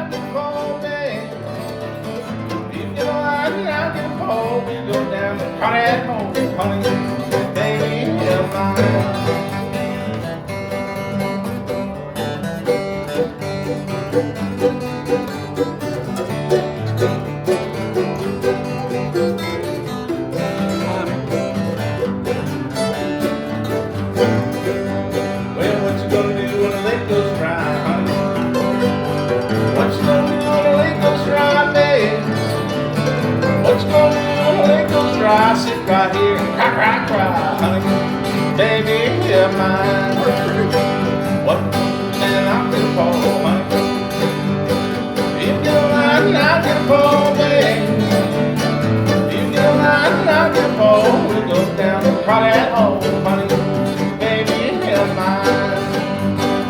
out the pole, babe. You get a line out the pole, we go down the cottage hole, honey, baby, you're mine. I sit right here and cry, honey, baby, you're mine. What can I do for, honey? You get a line, I get a pole, baby. You get a line, I get a pole. We go down the cottage hole, honey, baby, you're mine.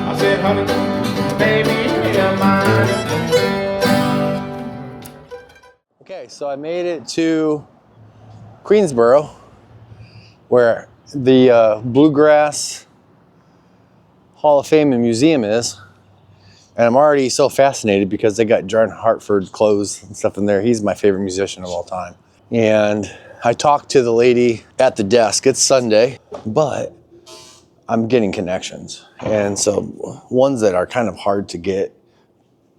I said, honey, baby, you're mine. Okay, so I made it to Owensboro, where the Bluegrass Hall of Fame and Museum is. And I'm already so fascinated because they got John Hartford clothes and stuff in there. He's my favorite musician of all time. And I talked to the lady at the desk. It's Sunday, but I'm getting connections. And so ones that are kind of hard to get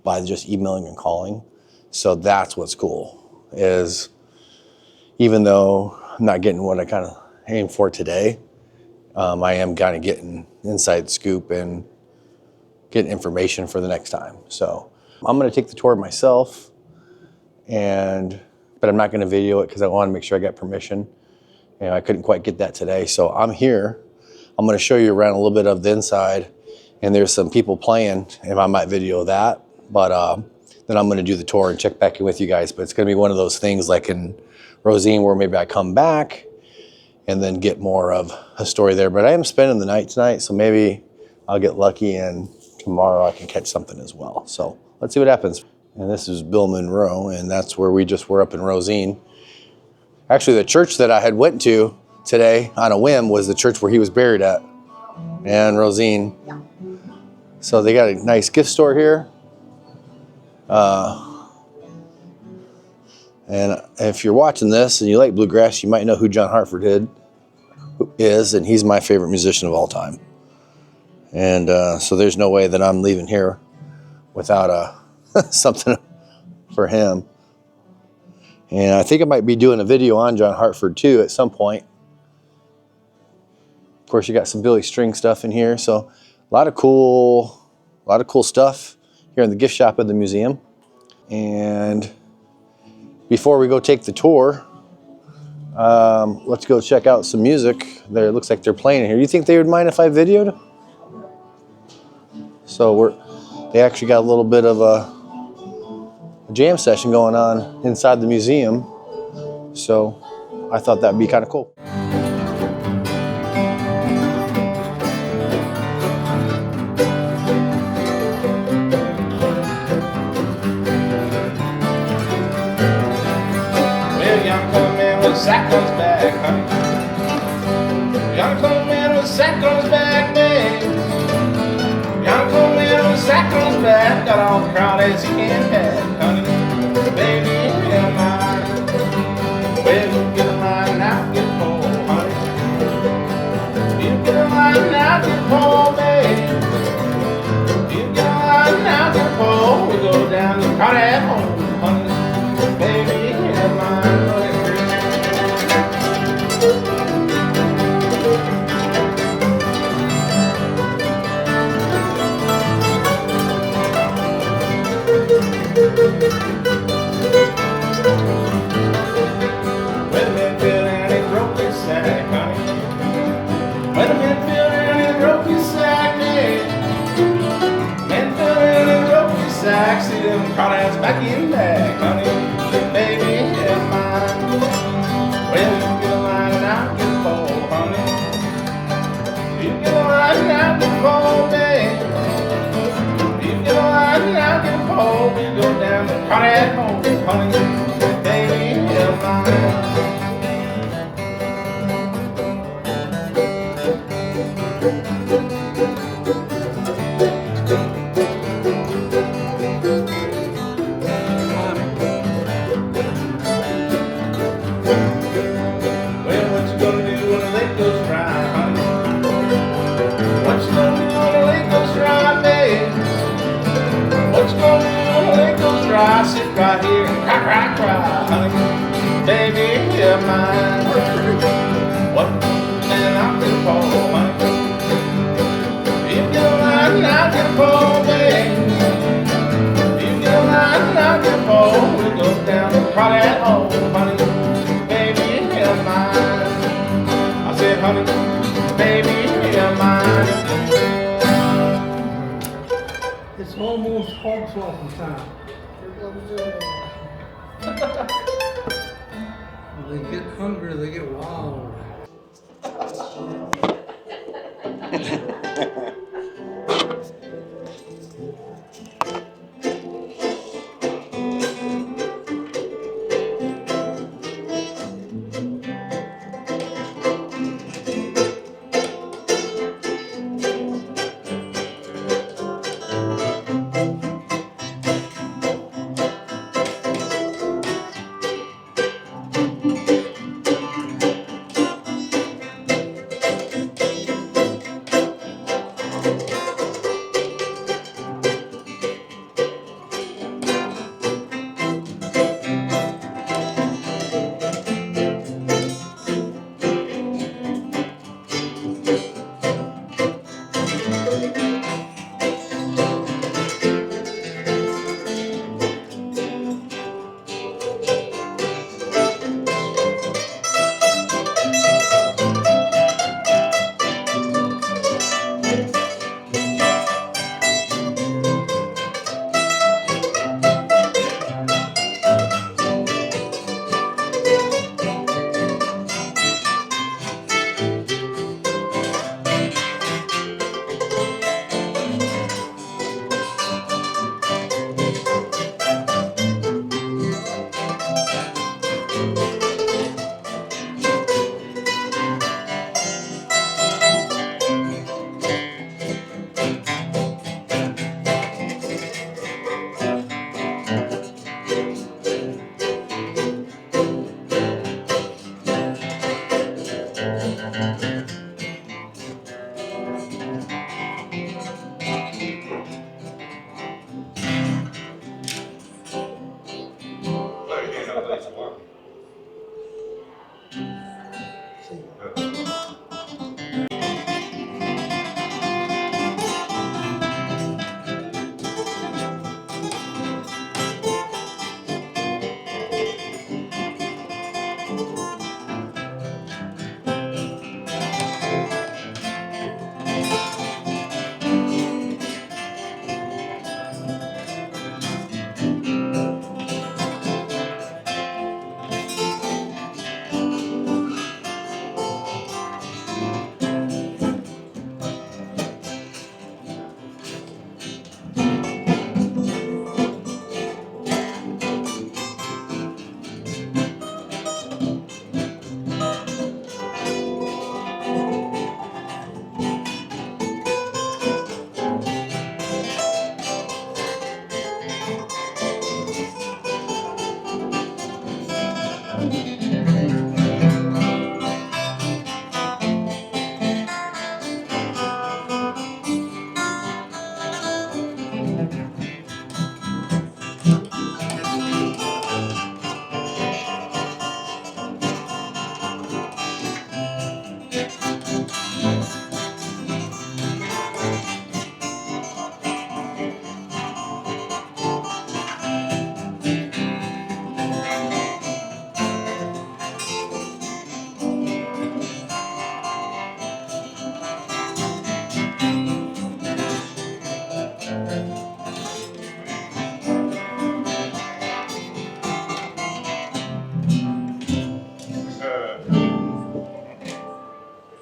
by just emailing and calling. So that's what's cool, is even though I'm not getting what I kind of aim for today, I am kind of getting inside scoop and getting information for the next time. So I'm going to take the tour myself, but I'm not going to video it because I want to make sure I got permission. I couldn't quite get that today. So I'm here. I'm going to show you around a little bit of the inside, and there's some people playing, and I might video that. But then I'm going to do the tour and check back in with you guys. But it's going to be one of those things like in Rosine where maybe I come back and then get more of a story there. But I am spending the night tonight, so maybe I'll get lucky and tomorrow I can catch something as well. So let's see what happens. And this is Bill Monroe, and that's where we just were up in Rosine. Actually, the church that I had went to today on a whim was the church where he was buried at, and Rosine. So they got a nice gift store here. And if you're watching this and you like bluegrass, you might know who John Hartford is, and he's my favorite musician of all time. And so there's no way that I'm leaving here without something for him. And I think I might be doing a video on John Hartford too at some point. Of course, you got some Billy String stuff in here, so a lot of cool stuff here in the gift shop of the museum. And before we go take the tour, let's go check out some music. It looks like they're playing here. You think they would mind if I videoed? So they actually got a little bit of a jam session going on inside the museum. So I thought that'd be kind of cool. Sack on his back, honey. Young cold man with a sack on his back, babe. Young cold man with a sack on his back, got all the crowd as he can have, honey. Baby, you're mine. Well, you get a line and I'll get a pole, honey. You get a line and I'll get a pole, babe. You get a line and I'll get a pole. We go down to the cottage home, honey. Baby, you're mine. See them crawdads back in back, honey. Baby, you're mine. Well, you get a line and I'll get a pole, honey. You get a line and I'll get a pole, babe. You get a line and I'll get a pole. We go down the crawdad hole, honey. Baby, you're mine. almost hog swapping time. When they get hungry, they get wild.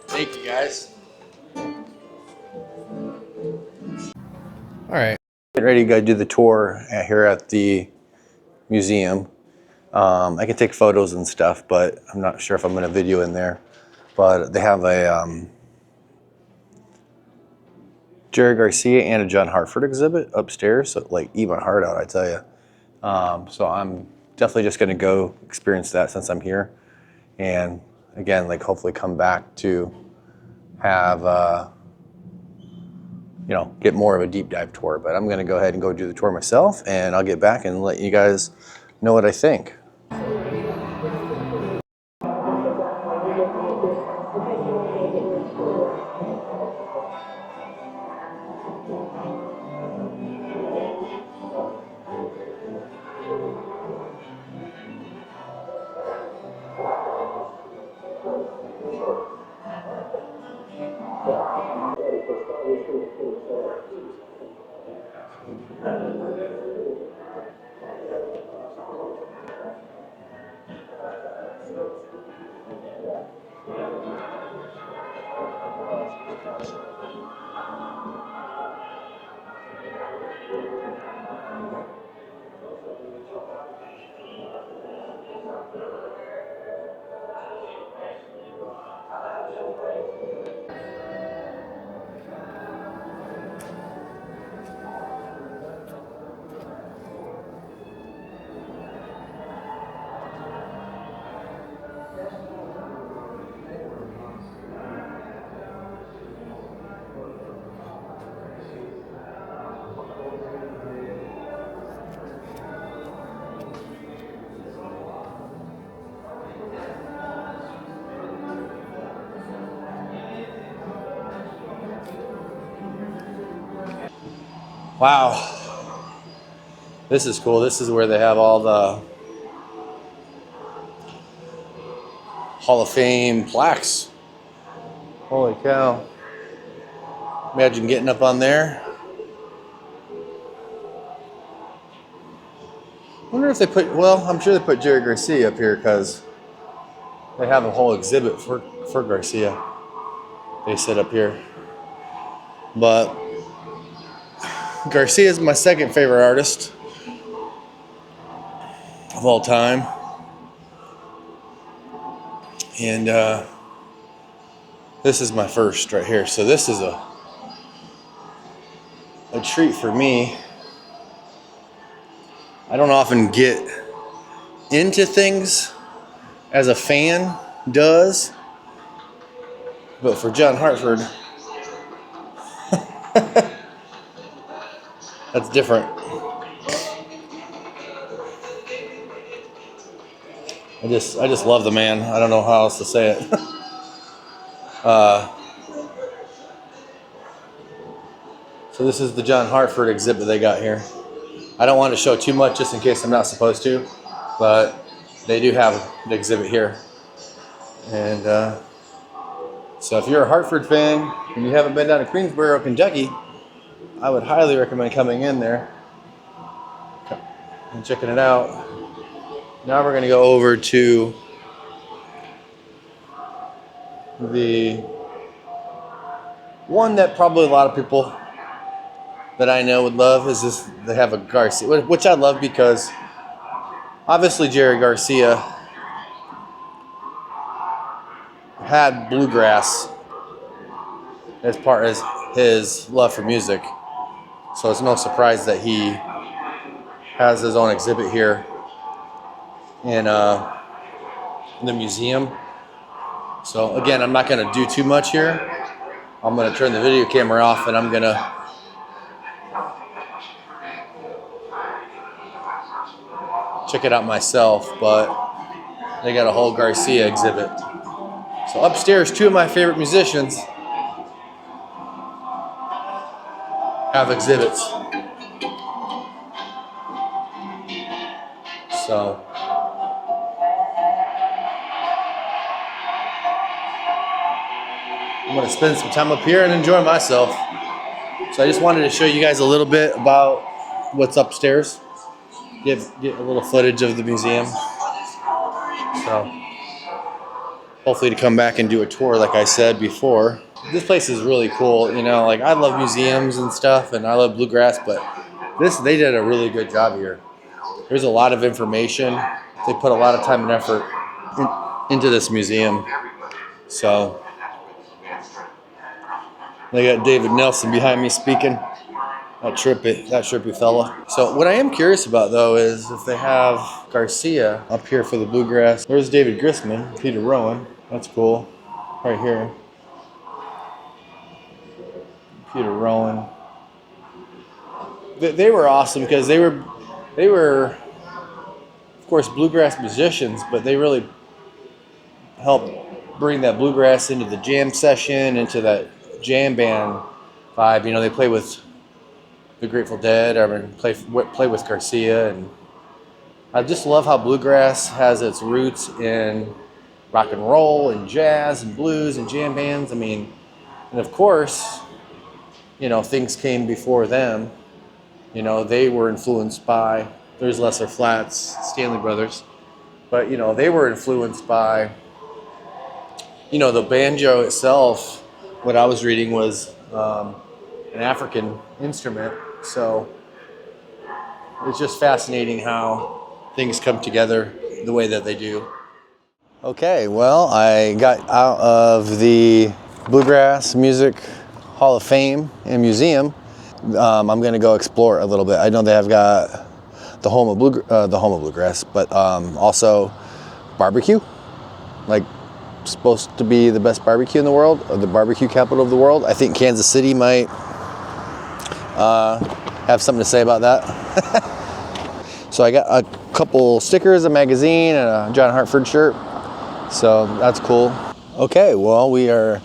Thank you, guys. All right, getting ready to go do the tour here at the museum. I can take photos and stuff, but I'm not sure if I'm going to video in there. But they have a Jerry Garcia and a John Hartford exhibit upstairs, so like eat my heart out, I tell you. So I'm definitely just going to go experience that since I'm here, and again, like hopefully come back to have you know, get more of a deep dive tour. But I'm going to go ahead and go do the tour myself, and I'll get back and let you guys know what I think. Wow, this is cool. This is where they have all the Hall of Fame plaques. Holy cow. Imagine getting up on there. Wonder if they put, well, I'm sure they put Jerry Garcia up here because they have a whole exhibit for Garcia. They sit up here. But Garcia is my second favorite artist of all time. And this is my first right here. So this is a treat for me. I don't often get into things as a fan does, but for John Hartford, that's different. I just love the man. I don't know how else to say it. So this is the John Hartford exhibit they got here. I don't want to show too much just in case I'm not supposed to, but they do have the exhibit here. And so if you're a Hartford fan and you haven't been down to Queensboro, Kentucky, I would highly recommend coming in there and checking it out. Now we're going to go over to the one that probably a lot of people that I know would love is this. They have a Garcia, which I love because obviously Jerry Garcia had bluegrass as part of his love for music. So it's no surprise that he has his own exhibit here in the museum. So again, I'm not going to do too much here. I'm going to turn the video camera off and I'm going to check it out myself, but they got a whole Garcia exhibit. So upstairs, two of my favorite musicians have exhibits. So I'm gonna spend some time up here and enjoy myself. So I just wanted to show you guys a little bit about what's upstairs. Get a little footage of the museum. So hopefully to come back and do a tour like I said before. This place is really cool, you know, like I love museums and stuff and I love bluegrass, but they did a really good job here. There's a lot of information. They put a lot of time and effort into this museum. So they got David Nelson behind me speaking. That trippy fella. So what I am curious about though is if they have Garcia up here for the bluegrass. There's David Grisman, Peter Rowan. That's cool. Right here. Peter Rowan. They were awesome because they were of course bluegrass musicians, but they really helped bring that bluegrass into the jam session, into that jam band vibe. You know, they play with the Grateful Dead, play with Garcia, and I just love how bluegrass has its roots in rock and roll and jazz and blues and jam bands. I mean, and of course, you know, things came before them, You know, they were influenced by, there's Lesser Flats, Stanley Brothers, but you know, they were influenced by, you know, the banjo itself. What I was reading was an African instrument. So it's just fascinating how things come together the way that they do. Okay, well, I got out of the Bluegrass Music Hall of Fame and Museum. I'm going to go explore a little bit. I know they have got the home of bluegrass, but also barbecue, like supposed to be the best barbecue in the world, or the barbecue capital of the world. I think Kansas City might have something to say about that. So I got a couple stickers, a magazine, and a John Hartford shirt. So that's cool. Okay, well, we are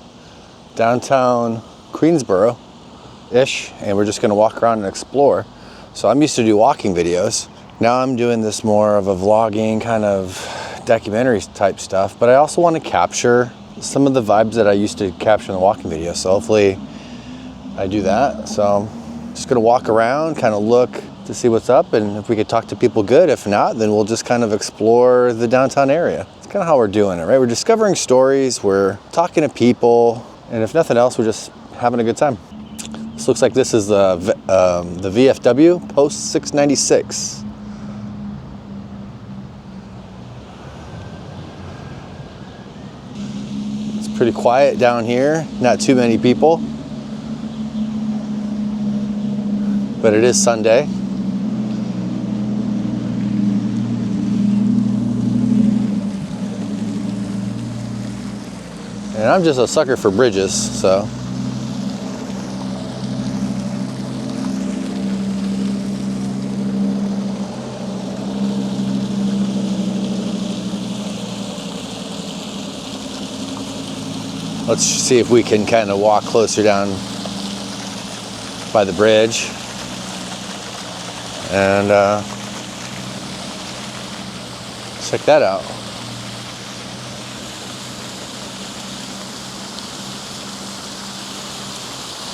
downtown Queensboro-ish, and we're just gonna walk around and explore. So I'm used to do walking videos. Now I'm doing this more of a vlogging kind of documentary type stuff, but I also want to capture some of the vibes that I used to capture in the walking video. So hopefully I do that. So I'm just gonna walk around, kind of look to see what's up, and if we could talk to people, good. If not, then we'll just kind of explore the downtown area. It's kind of how we're doing it, right? We're discovering stories, we're talking to people, and if nothing else, we're just having a good time. This looks like this is the VFW Post 696. It's pretty quiet down here, not too many people, but it is Sunday. And I'm just a sucker for bridges, so. Let's see if we can kind of walk closer down by the bridge. And check that out.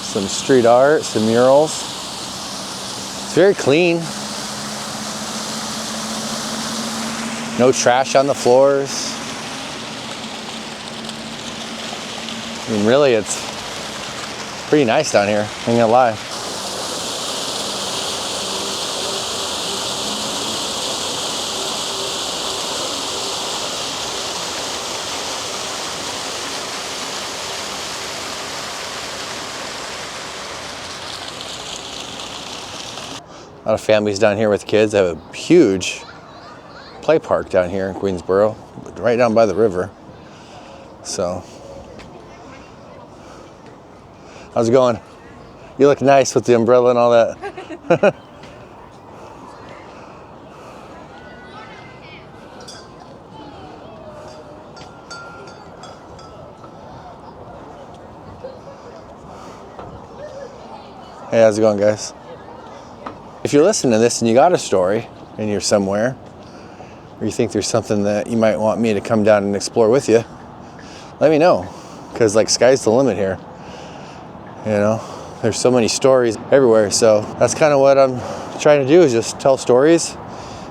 Some street art, some murals. It's very clean. No trash on the floors. I mean, really, it's pretty nice down here, I ain't gonna lie. A lot of families down here with kids. They have a huge play park down here in Queensboro, right down by the river. So, how's it going? You look nice with the umbrella and all that. Hey, how's it going, guys? If you're listening to this and you got a story and you're somewhere, or you think there's something that you might want me to come down and explore with you, let me know. Because like, sky's the limit here. You know, there's so many stories everywhere. So that's kind of what I'm trying to do, is just tell stories.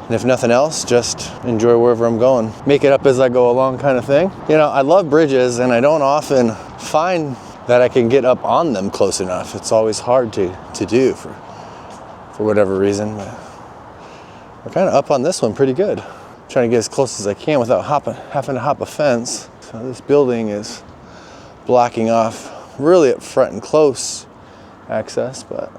And if nothing else, just enjoy wherever I'm going. Make it up as I go along kind of thing. You know, I love bridges, and I don't often find that I can get up on them close enough. It's always hard to do for whatever reason. But we're kind of up on this one pretty good. I'm trying to get as close as I can without having to hop a fence. So this building is blocking off really up front and close access, but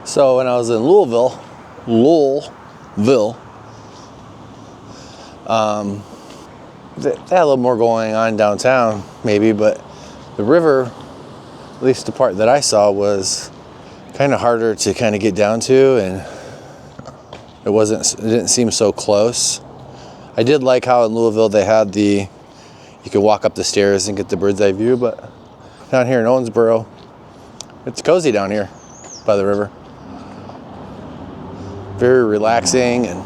so when I was in Louisville, they had a little more going on downtown maybe, but the river, at least the part that I saw, was kind of harder to kind of get down to, and it didn't seem so close. I did like how in Louisville they had you could walk up the stairs and get the bird's eye view, but down here in Owensboro, it's cozy down here by the river. very relaxing and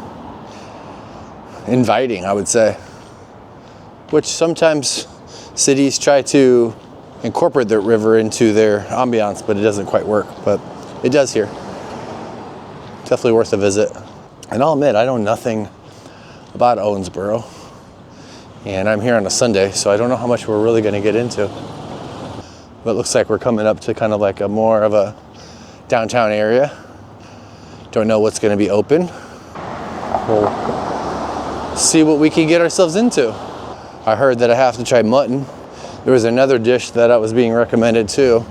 inviting, I would say. Which sometimes cities try to incorporate the river into their ambiance, but it doesn't quite work. But it does here. Definitely worth a visit. And I'll admit, I know nothing about Owensboro. And I'm here on a Sunday, so I don't know how much we're really going to get into. But it looks like we're coming up to kind of like a more of a downtown area. Don't know what's going to be open. We'll see what we can get ourselves into. I heard that I have to try mutton. There was another dish that I was being recommended too.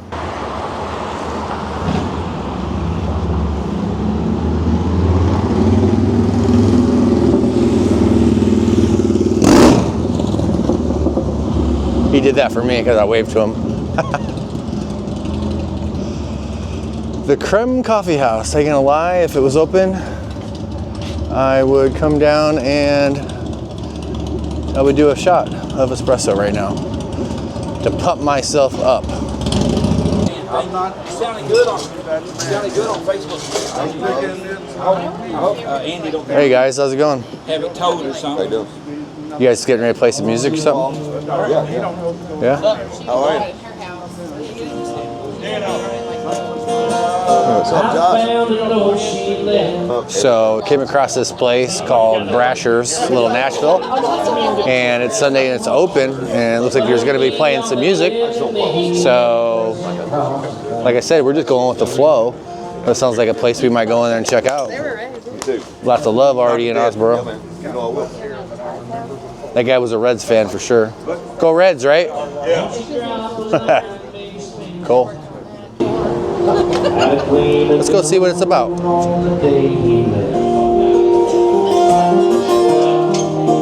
He did that for me because I waved to him. The Creme Coffee House. I ain't gonna lie, if it was open, I would come down and I would do a shot of espresso right now to pump myself up. Sounding good on Facebook. Andy don't Hey guys, how's it going? have it towed or something. You guys getting ready to play some music or something? Yeah? How are you? What's up, Josh? So came across this place called Brashers, Little Nashville, and it's Sunday and it's open, and it looks like there's going to be playing some music. So, like I said, we're just going with the flow. That sounds like a place we might go in there and check out. Lots of love already in Owensboro. That guy was a Reds fan for sure. Go Reds, right? Yeah. Cool. Let's go see what it's about.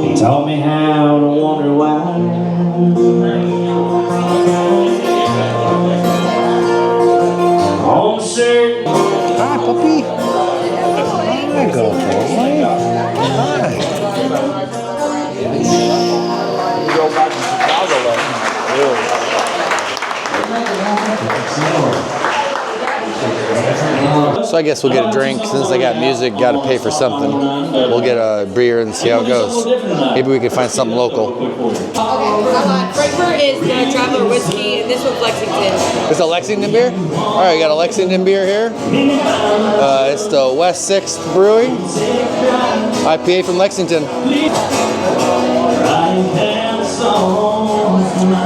He taught me how to wonder why. On certain Hi, puppy. Hi, go boy. Hi. So I guess we'll get a drink. Since they got music, got to pay for something. We'll get a beer and see how it goes. Maybe we can find something local. Frankfurt is the Traveler Whiskey, and this one's Lexington. It's a Lexington beer? All right, got a Lexington beer here. It's the West 6th Brewing. IPA from Lexington.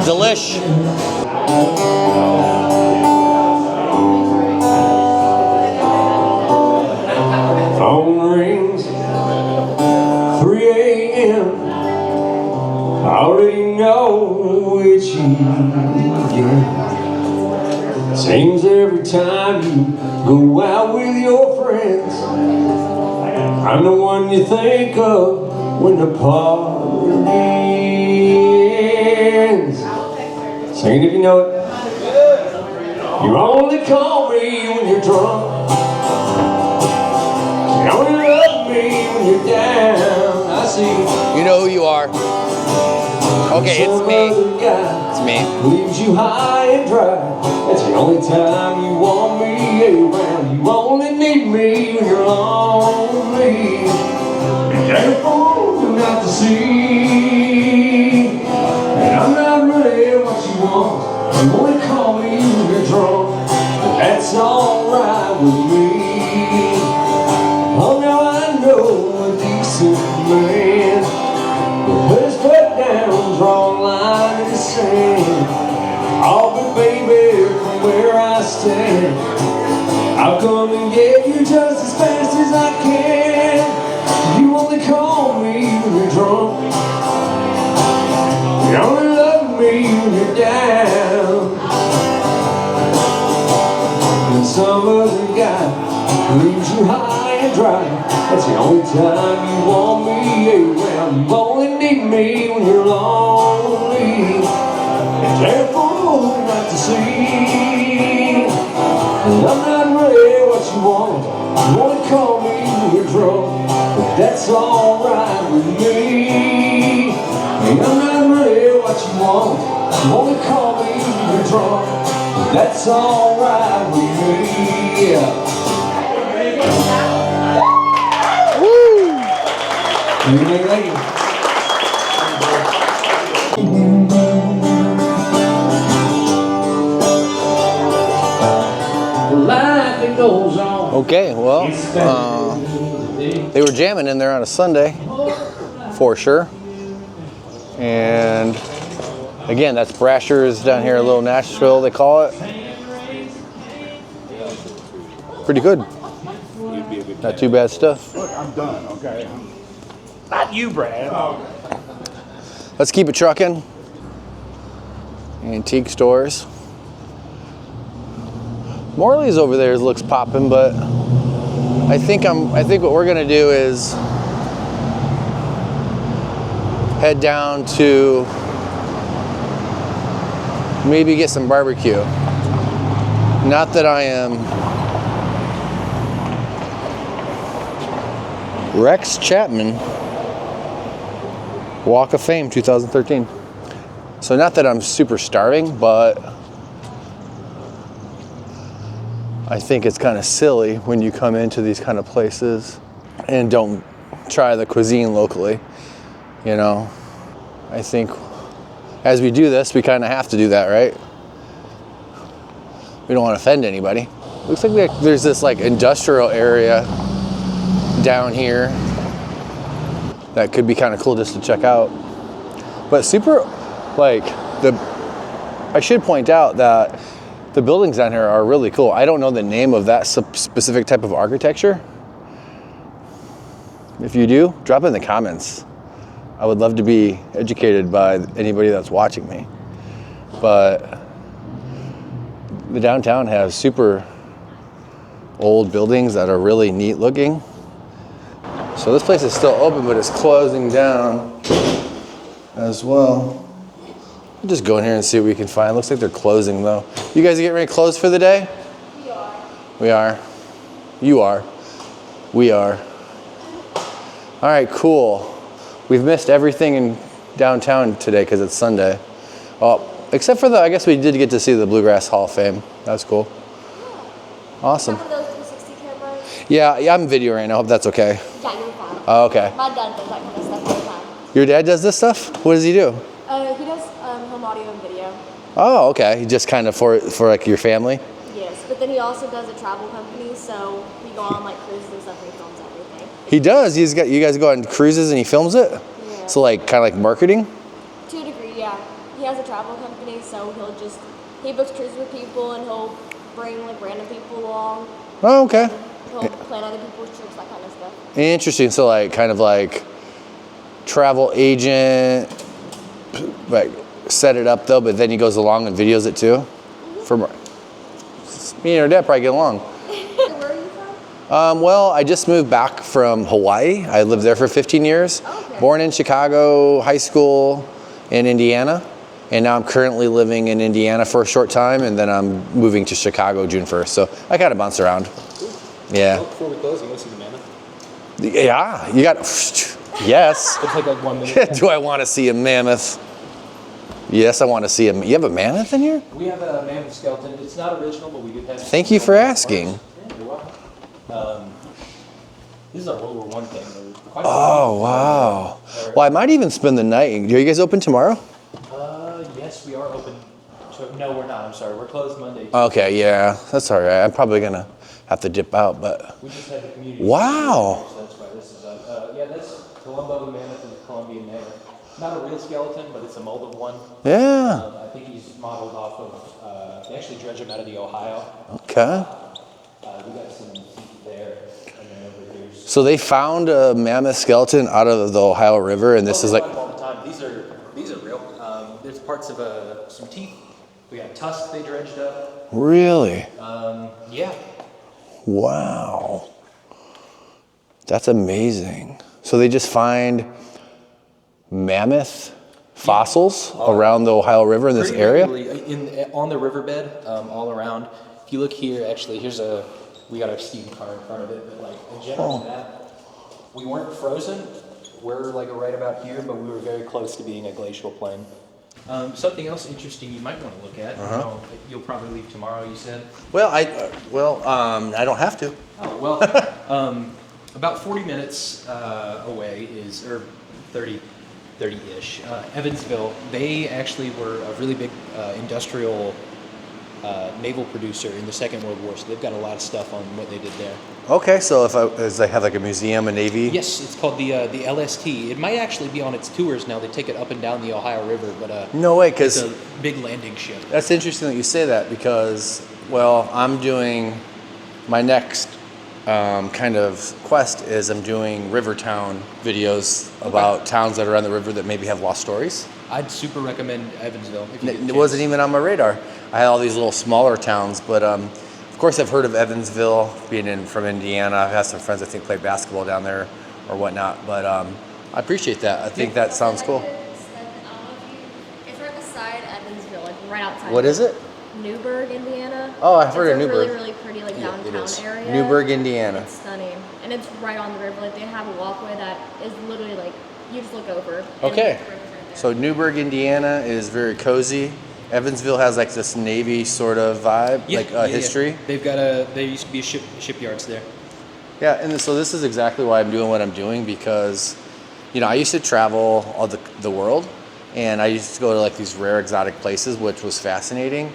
Delish. phone rings, 3 a.m. I already know which you get. Seems every time you go out with your friends, I'm the one you think of when the party ends. Sing it if you know it. You only call me when you're drunk. You only love me when you're down. I see. You know who you are. Okay, it's me. It's me. Leaves you high and dry. That's the only time you want me around. You only need me when you're lonely. You're a fool not to see. And I'm not really what you want. You only call me when you're drunk. But that's alright with me. Oh, now I know a decent man will put his foot down, draw a line in the sand. Oh, but baby, from where I stand, I'll come and get you just as fast as I can. You only call me when you're drunk. You only love me when you're down. And some other guy leaves you high and dry. That's the only time you want me around. You only need me when you're lonely. And careful not to see. And I'm not really what you want. You only call me when you're drunk. But that's alright with me. And I'm not really what you want. You only call me when you're drunk. But that's alright with me. Yeah. See you later. Life it goes on. Okay, well, they were jamming in there on a Sunday, for sure. And again, that's Brashers down here, a little Nashville, they call it. Pretty good. Not too bad stuff. Look, I'm done, okay? Not you, Brad. Let's keep it trucking. Antique stores. Morley's over there looks popping, but I think what we're gonna do is head down to maybe get some barbecue. Not that I am Rex Chapman, Walk of Fame 2013. So not that I'm super starving, but I think it's kind of silly when you come into these kind of places and don't try the cuisine locally, you know. I think as we do this, we kind of have to do that, right? We don't want to offend anybody. Looks like there's this like industrial area down here that could be kind of cool just to check out. But super, like, I should point out that the buildings down here are really cool. I don't know the name of that specific type of architecture. If you do, drop it in the comments. I would love to be educated by anybody that's watching me. But the downtown has super old buildings that are really neat looking. So this place is still open, but it's closing down as well. We'll just go in here and see what we can find. Looks like they're closing though. You guys are getting ready to close for the day? We are. We are. You are. We are. All right, cool. We've missed everything in downtown today because it's Sunday. Oh, except for I guess we did get to see the Bluegrass Hall of Fame. That's cool. Awesome. Some of those 360 cameras. Yeah, I'm videoing right now. Hope that's okay. Yeah, you're fine. Oh, okay. My dad does that kind of stuff all the time. Your dad does this stuff? What does he do? He does home audio and video. Oh, okay. Just kind of for like your family? Yes, but then he also does a travel company, so we go on like cruises and stuff and he films everything. He does. You guys go on cruises and he films it? Yeah. So like kind of like marketing? To a degree, yeah. He has a travel company, so he books cruises with people and he'll bring like random people along. Oh, okay. He'll plan other people's trips, that kind of stuff. Interesting. So like kind of like travel agent, like set it up though, but then he goes along and videos it too. For me and your dad probably get along. Where are you from? Well, I just moved back from Hawaii. I lived there for 15 years. Okay. Born in Chicago, high school in Indiana, and now I'm currently living in Indiana for a short time, and then I'm moving to Chicago June 1st. So I kind of bounce around. Yeah. Well, before we close, you want to see the mammoth? Yeah, you got. Yes. It'll take like 1 minute. Do I want to see a mammoth? Yes, I want to see a. You have a mammoth in here? We have a mammoth skeleton. It's not original, but we do have. Thank you for asking. Yeah, you're welcome. This is our World War I thing. Quite Oh wow. Well, I might even spend the night. Are you guys open tomorrow? Yes, we are open. No, we're not. I'm sorry. We're closed Monday. Okay, yeah, that's all right. I'm probably gonna have to dip out, but We just had the community. wow. So that's why this is that's Columbo the mammoth and the Columbian mammoth. Not a real skeleton, but it's a mold of one. Yeah. I think he's modeled off of. They actually dredge him out of the Ohio. Okay. We got some there, and then over here. So they found a mammoth skeleton out of the Ohio River, and this is like. All the time. These are real. There's parts of some teeth. We got tusks they dredged up. Really? Yeah. Wow. That's amazing. So they just find mammoth fossils around the Ohio River in this Pretty area? regularly, on the riverbed, all around. If you look here, actually, we got our student car in front of it, but like in general, we weren't frozen. We're like right about here, but we were very close to being a glacial plain. Something else interesting you might want to look at. You'll probably leave tomorrow, you said? Well, I don't have to. Oh, well, About 40 minutes away is, or 30-ish, Evansville. They actually were a really big industrial naval producer in the Second World War, so they've got a lot of stuff on what they did there. Okay, so as they have like a museum, a Navy? Yes, it's called the LST. It might actually be on its tours now. They take it up and down the Ohio River, but no way, because it's a big landing ship. That's interesting that you say that because, well, I'm doing my next kind of quest is I'm doing river town videos about towns that are on the river that maybe have lost stories. I'd super recommend Evansville. If you get a It chance. wasn't even on my radar. I had all these little smaller towns, but of course I've heard of Evansville, being from Indiana. I've had some friends I think play basketball down there or whatnot, but I appreciate that. I think that sounds cool. It's right beside Evansville, like right outside. What is it? Newburgh, Indiana. Oh, I've heard of It's a Newburgh. really, really pretty like Yeah, it downtown is. area. Newburgh, Indiana. It's stunning, and it's right on the river. Like they have a walkway that is literally like you just look over. and Okay. the river's right there. So Newburgh, Indiana is very cozy. Evansville has like this Navy sort of vibe, history. They've got there used to be shipyards there. Yeah, and so this is exactly why I'm doing what I'm doing because, I used to travel all the world, and I used to go to like these rare exotic places, which was fascinating.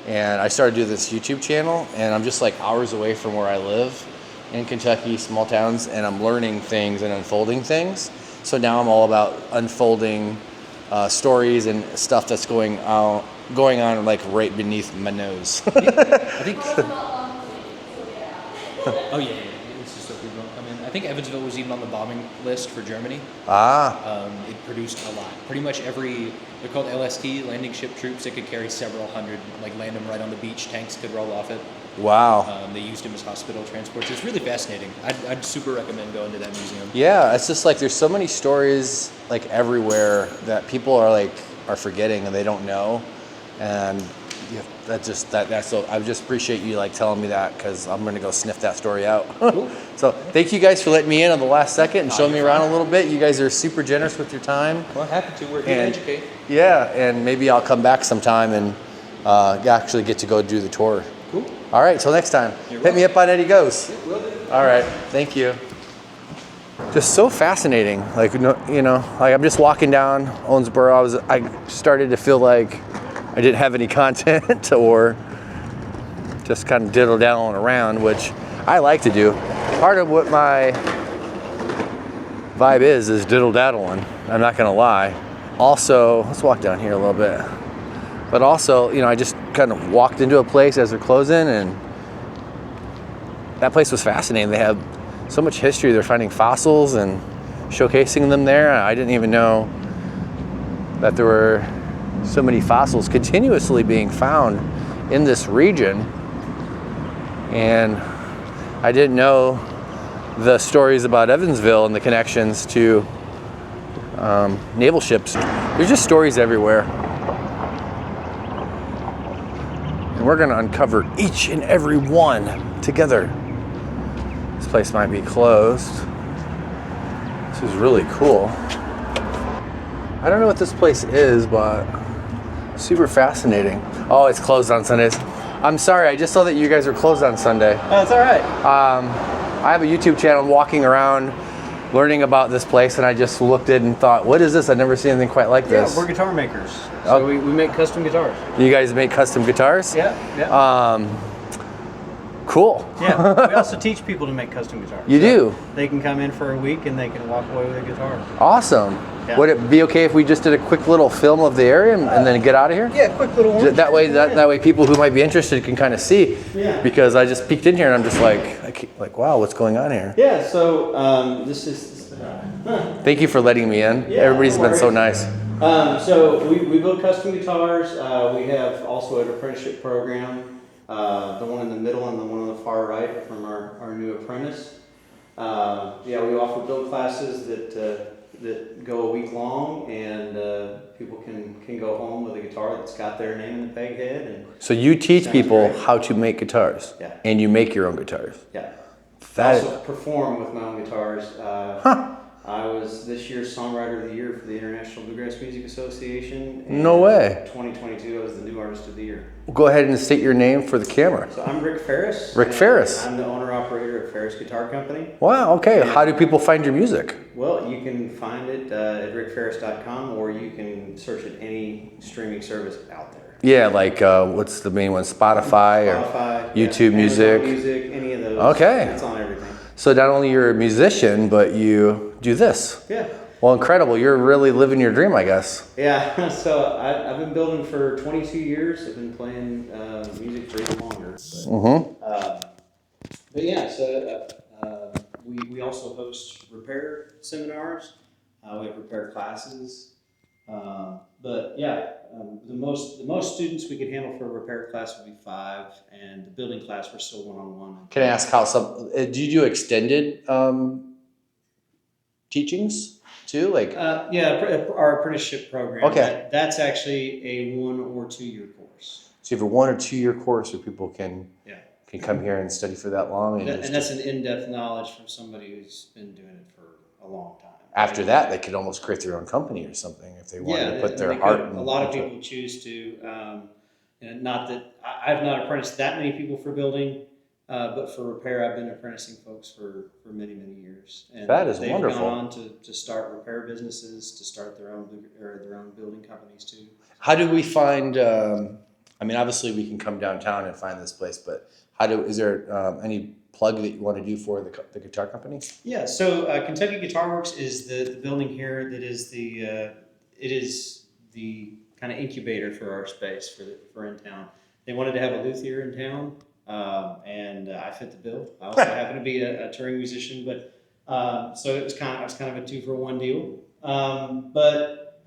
And I started doing this YouTube channel, and I'm just like hours away from where I live in Kentucky, small towns, and I'm learning things and unfolding things. So now I'm all about unfolding stories and stuff that's going on like right beneath my nose. I think. Oh yeah. It's just so people don't come in. I think Evansville was even on the bombing list for Germany. It produced a lot. Pretty much they're called LST, landing ship troops. It could carry several hundred, like land them right on the beach. Tanks could roll off it. Wow. They used them as hospital transports. It's really fascinating. I'd super recommend going to that museum. Yeah, it's just like there's so many stories like everywhere that people are forgetting and they don't know, and I just appreciate you like telling me that because I'm gonna go sniff that story out. Cool. So thank you guys for letting me in on the last second and showing me around a little bit. You guys are super generous with your time. Well, happy to. We're here to educate. Yeah, and maybe I'll come back sometime and actually get to go do the tour. Cool. All right, till next time. Hit me up on Eddie Goes. Will do. All right, thank you. Just so fascinating. Like, like I'm just walking down Owensboro. I started to feel like I didn't have any content or just kind of diddle-daddling around, which I like to do. Part of what my vibe is diddle-daddling. I'm not gonna lie. Also, let's walk down here a little bit. But also, I just kind of walked into a place as they're closing, and that place was fascinating. They have so much history. They're finding fossils and showcasing them there. I didn't even know that there were so many fossils continuously being found in this region. And I didn't know the stories about Evansville and the connections to naval ships. There's just stories everywhere. And we're gonna uncover each and every one together. This place might be closed. This is really cool. I don't know what this place is, but super fascinating. Oh, it's closed on Sundays. I'm sorry, I just saw that you guys are closed on Sunday. Oh, it's all right. I have a YouTube channel walking around learning about this place, and I just looked at it and thought, what is this? I've never seen anything quite like this. Yeah, we're guitar makers. So we make custom guitars. You guys make custom guitars? Yeah. Cool. Yeah. We also teach people to make custom guitars. You do? They can come in for a week and they can walk away with a guitar. Awesome. Yeah. Would it be okay if we just did a quick little film of the area and then get out of here? Yeah, quick little one. That way people who might be interested can kind of see. Yeah. Because I just peeked in here and I'm just like, wow, what's going on here? Yeah, so this is... Thank you for letting me in. Yeah, Everybody's no been so worries. nice. So we build custom guitars. We have also an apprenticeship program. The one in the middle and the one on the far right from our new apprentice. We offer build classes that go a week long, and people can go home with a guitar that's got their name in the peg head. And So you teach sounds people great. how to make guitars. Yeah. And you make your own guitars. Yeah. That I also perform with my own guitars. I was this year's Songwriter of the Year for the International Bluegrass Music Association. And No way. 2022, I was the new Artist of the Year. Go ahead and state your name for the camera. So I'm Rick Ferris. Rick Ferris. I'm the owner-operator of Ferris Guitar Company. Wow, okay. How do people find your music? Well, you can find it at rickferris.com, or you can search at any streaming service out there. Yeah, like what's the main one? Spotify or YouTube Music? Music, any of those. Okay. It's on everything. So not only you're a musician, but you do this. Yeah. Well, incredible. You're really living your dream, I guess. Yeah. So I've been building for 22 years. I've been playing music for even longer. But yeah, so we also host repair seminars. We have repair classes. But yeah, the most students we could handle for a repair class would be 5, and the building class we're still one-on-one. Can I ask how do you do extended teachings too? Like yeah, our apprenticeship program. Okay. That's actually a 1 or 2 year course. So you have a 1 or 2 year course where people can come here and study for that long. And that's an in-depth knowledge from somebody who's been doing it for a long time. After that, they could almost create their own company or something if they wanted to put their heart in. A lot of people choose to, not that I've not apprenticed that many people for building, but for repair, I've been apprenticing folks for many, many years. And that is they've wonderful. gone on to start repair businesses, to start their own building companies too. How do we find? I mean, obviously we can come downtown and find this place, but is there any plug that you want to do for the guitar company? Yeah, so Kentucky Guitar Works is the building here that is it is the kind of incubator for our space for in town. They wanted to have a luthier in town, and I fit the bill. I also happen to be a touring musician, but so it was kind of a 2-for-1 deal. But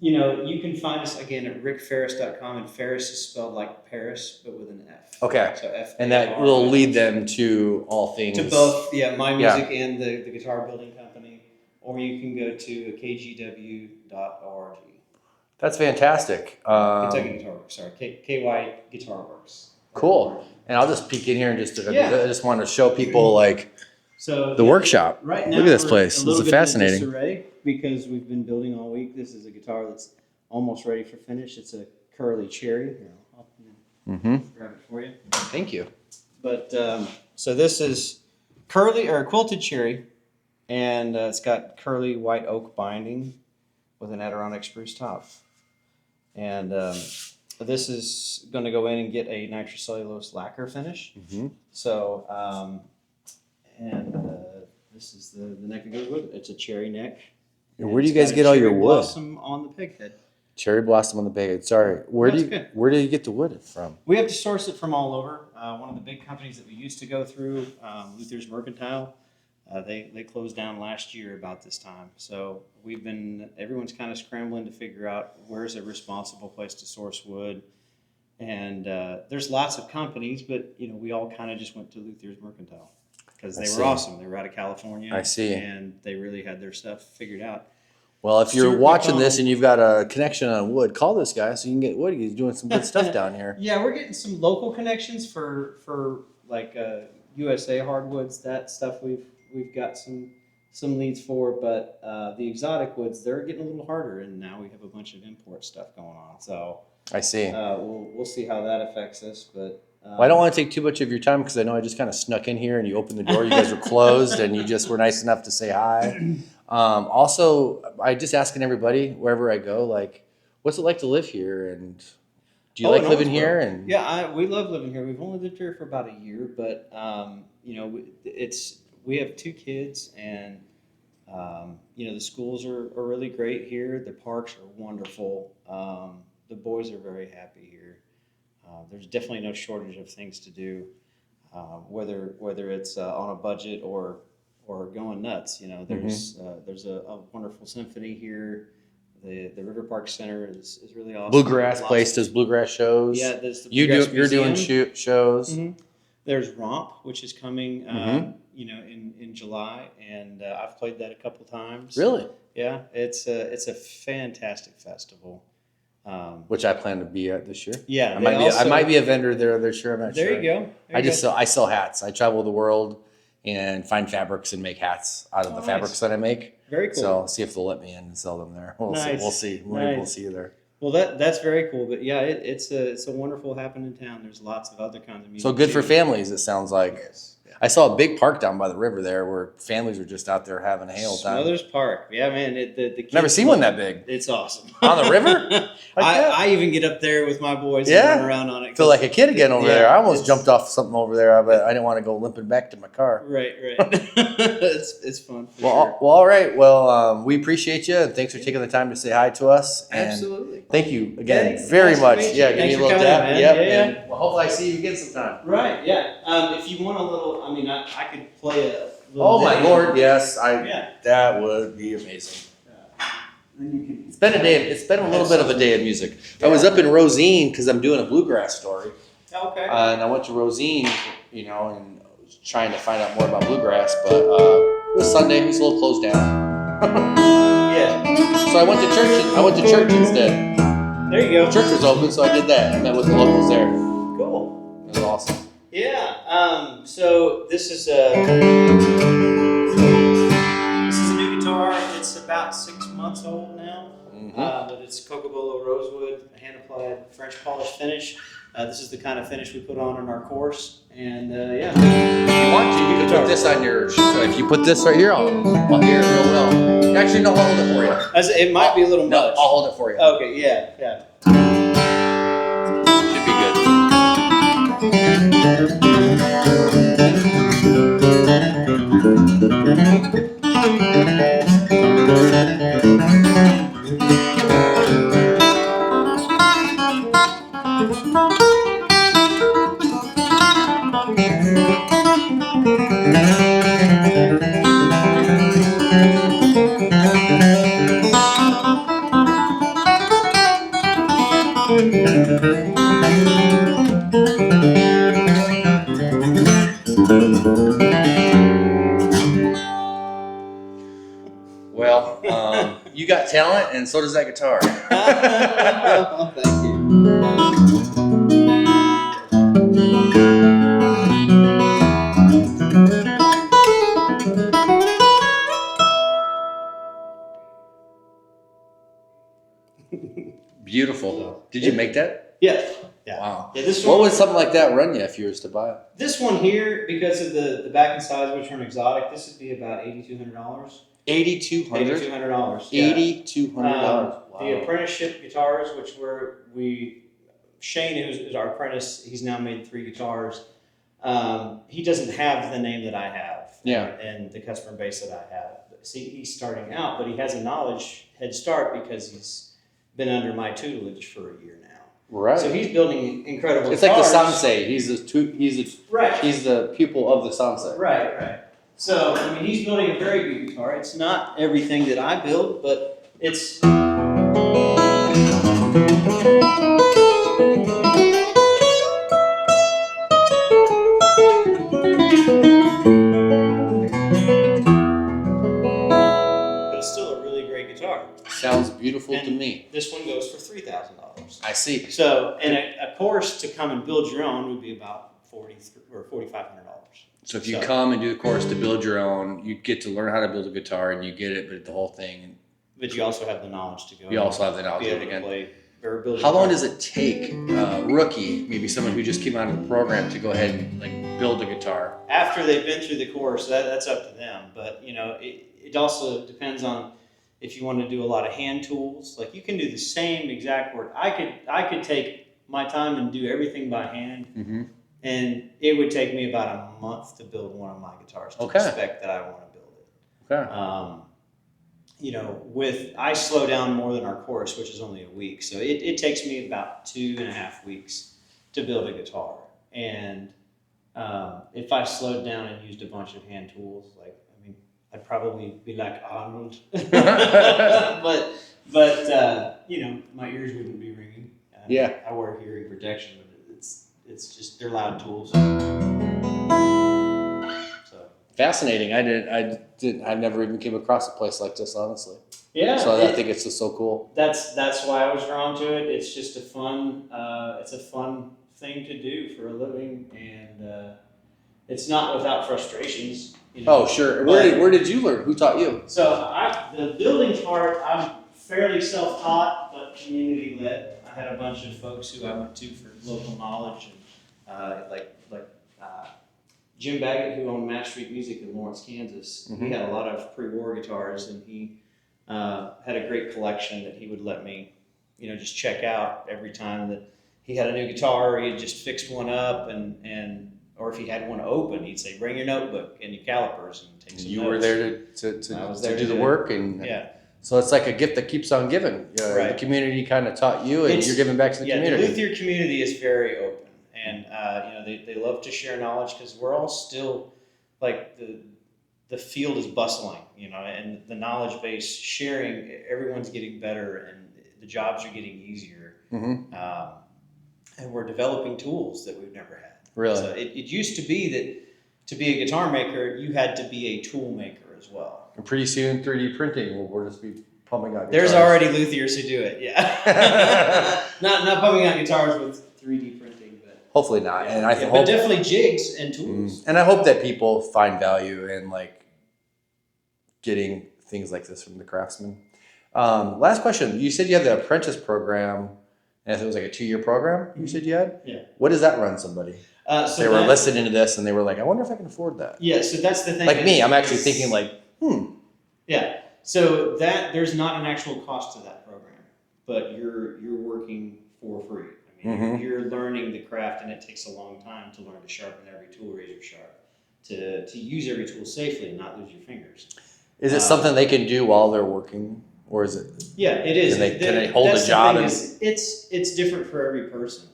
you can find us again at rickferris.com, and Ferris is spelled like Paris, but with an F. Okay. So F. And that will lead them to all things. To both, my music and the guitar building company, or you can go to kgw.org. That's fantastic. Kentucky Guitar Works, sorry, KY Guitar Works. Cool. And I'll just peek in here and I just want to show people the workshop. Right now, look at this place. This is fascinating. Disarray because we've been building all week. This is a guitar that's almost ready for finish. It's a Curly Cherry. Here, I'll grab it for you. Thank you. But so this is Curly or Quilted Cherry, and it's got curly white oak binding with an Adirondack spruce top. And this is going to go in and get a nitrocellulose lacquer finish. So, this is the neck that goes with it. It's a cherry neck. And where do you guys get all your wood? Blossom on the pig head. Cherry blossom on the pig head. Sorry. Where do you get the wood from? We have to source it from all over. One of the big companies that we used to go through, Luther's Mercantile, they closed down last year about this time. So everyone's kind of scrambling to figure out where's a responsible place to source wood. And there's lots of companies, but we all kind of just went to Luther's Mercantile because they were awesome. They were out of California. I see. And they really had their stuff figured out. Well, if you're watching this and you've got a connection on wood, call this guy so you can get wood. He's doing some good stuff down here. Yeah, we're getting some local connections for like USA hardwoods. That stuff we've got some leads for, but the exotic woods, they're getting a little harder, and now we have a bunch of import stuff going on. So I see. We'll see how that affects us, but. Well, I don't want to take too much of your time because I know I just kind of snuck in here and you opened the door. You guys were closed and you just were nice enough to say hi. Also, I just asking everybody wherever I go, what's it like to live here? And do you like living here? And yeah, we love living here. We've only lived here for about a year, but we have 2 kids, and the schools are really great here. The parks are wonderful. The boys are very happy here. There's definitely no shortage of things to do, whether it's on a budget or going nuts. There's a wonderful symphony here. The River Park Center is really awesome. Bluegrass place does bluegrass shows. Yeah, there's the you're doing shows. Mm-hmm. There's Romp, which is coming in July, and I've played that a couple times. Really? Yeah, it's a fantastic festival. Which I plan to be at this year. Yeah, I might be a vendor there this year. I'm not sure. There you go. I sell hats. I travel the world and find fabrics and make hats out of the fabrics that I make. Very cool. So see if they'll let me in and sell them there. We'll see. Nice. We'll see. Maybe we'll Nice. see you there. Well, that's very cool. But yeah, it's a wonderful happening in town. There's lots of other kinds of music. So good for too. families, it sounds like. I saw a big park down by the river there where families were just out there having a hail time. Smothers Park. Yeah, man. The kids Never seen one that big. It's awesome. On the river? Like that? I even get up there with my boys Yeah? and run around on it. Feel like a kid again over Yeah, there. I almost it's- jumped off something over there, but I didn't want to go limping back to my car. Right. It's fun. For Well, sure. well, all right. Well, we appreciate you, and thanks for taking the time to say hi to us. And Absolutely. thank you again Thanks. very Nice to much. meet you. Yeah, give me Thanks a for little coming, dab. man. Yep. Yeah, yeah. And well, hopefully I see you again sometime. Right. Yeah. If you want a little, I mean, I could play a. Little Oh my video. Lord, yes. Yeah. That would be amazing. Then you can. It's been a day. It's been a little bit of a day of music. I was up in Rosine because I'm doing a bluegrass story, Okay. and I went to Rosine, and I was trying to find out more about bluegrass. But it was Sunday. It was a little closed down. Yeah. So I went to church. I went to church instead. There you go. Church was open, so I did that. I met with the locals there. Cool. It was awesome. Yeah. So this is a new guitar. It's about 6 months old now. But it's Cocobolo rosewood, hand applied French polish finish. This is the kind of finish we put on in our course, and yeah. If you want to, you can put this on your. If you put this right here, I'll hear it real well. Actually, no, I'll hold it for you. It might be a little No, much. I'll hold it for you. Okay. Yeah. Should be good. Well, you got talent, and so does that guitar. Oh, thank you. Beautiful. Did you make that? Yeah. Wow. Yeah, this What one, would something like that run you if you was to buy it? this one here, because of the back and sides, which are an exotic, this would be about $8,200. $8,200. $8,200. Yeah. $8,200. The apprenticeship guitars, which Shane, who's our apprentice, he's now made 3 guitars. He doesn't have the name that I have. Yeah. And the customer base that I have. See, he's starting out, but he has a knowledge head start because he's been under my tutelage for a year now. Right. So he's building incredible It's like the guitars. sensei. He's Right. the pupil of the sensei. Right. So, I mean, he's building a very good guitar. It's not everything that I build, but it's... But it's still a really great guitar. Sounds beautiful to And me. This one goes for $3,000. I see. So, and a course to come and build your own would be about $4,500. So if you come and do the course to build your own, you get to learn how to build a guitar, and you get it, but the whole thing. But you also have the knowledge to go. You also have the knowledge be able to to again. play or build. How long guitar. does it take a rookie, maybe someone who just came out of the program, to go ahead and like build a guitar? After they've been through the course, that's up to them. But it also depends on if you want to do a lot of hand tools. Like you can do the same exact work. I could take my time and do everything by hand. Mm-hmm. And it would take me about a month to build one of my guitars to Okay. the spec that I want to build it. Okay. I slow down more than our course, which is only a week. So it takes me about 2.5 weeks to build a guitar. And if I slowed down and used a bunch of hand tools, I'd probably be like Arnold. but my ears wouldn't be ringing. Yeah. I wear hearing protection, but it's just, they're loud tools. So Fascinating. I never even came across a place like this, honestly. yeah. So I think it's just so cool. That's why I was drawn to it. It's just it's a fun thing to do for a living, and it's not without frustrations. You know? Oh, sure. Where did you learn? Who taught you? So the building part, I'm fairly self-taught, but community-led. I had a bunch of folks who I went to for local knowledge, and like Jim Baggett, who owned Match Street Music in Lawrence, Kansas. He had a lot of pre-war guitars, and he had a great collection that he would let me, just check out every time that he had a new guitar, or he had just fixed one up, or if he had one open, he'd say, "Bring your notebook and your calipers and take some You notes." were there to do the work, and yeah. So it's like a gift that keeps on giving. Right. The community kind of taught you, and you're giving back to the community. The luthier community is very open, and they love to share knowledge because we're all still like the field is bustling, and the knowledge base sharing. Everyone's getting better, and the jobs are getting easier, and we're developing tools that we've never had. Really, so it used to be that to be a guitar maker, you had to be a tool maker as well. And pretty soon, 3D printing will just be pumping out guitars. There's already luthiers who do it, yeah. not pumping out guitars with 3D printing, but hopefully not. Yeah, and I but definitely jigs and tools. And I hope that people find value in like getting things like this from the craftsmen. Last question: you said you had the apprentice program, and it was like a 2-year program. You said you had. Yeah. What does that run somebody? So they were listening to this and they were like, I wonder if I can afford that. Yeah, so that's the thing. Like me, I'm actually thinking like, Yeah, so there's not an actual cost to that program, but you're working for free. I mean, you're learning the craft, and it takes a long time to learn to sharpen every tool razor sharp, to use every tool safely and not lose your fingers. Is it something they can do while they're working, or is it? Yeah, it is. Can they hold a job? It's different for every person,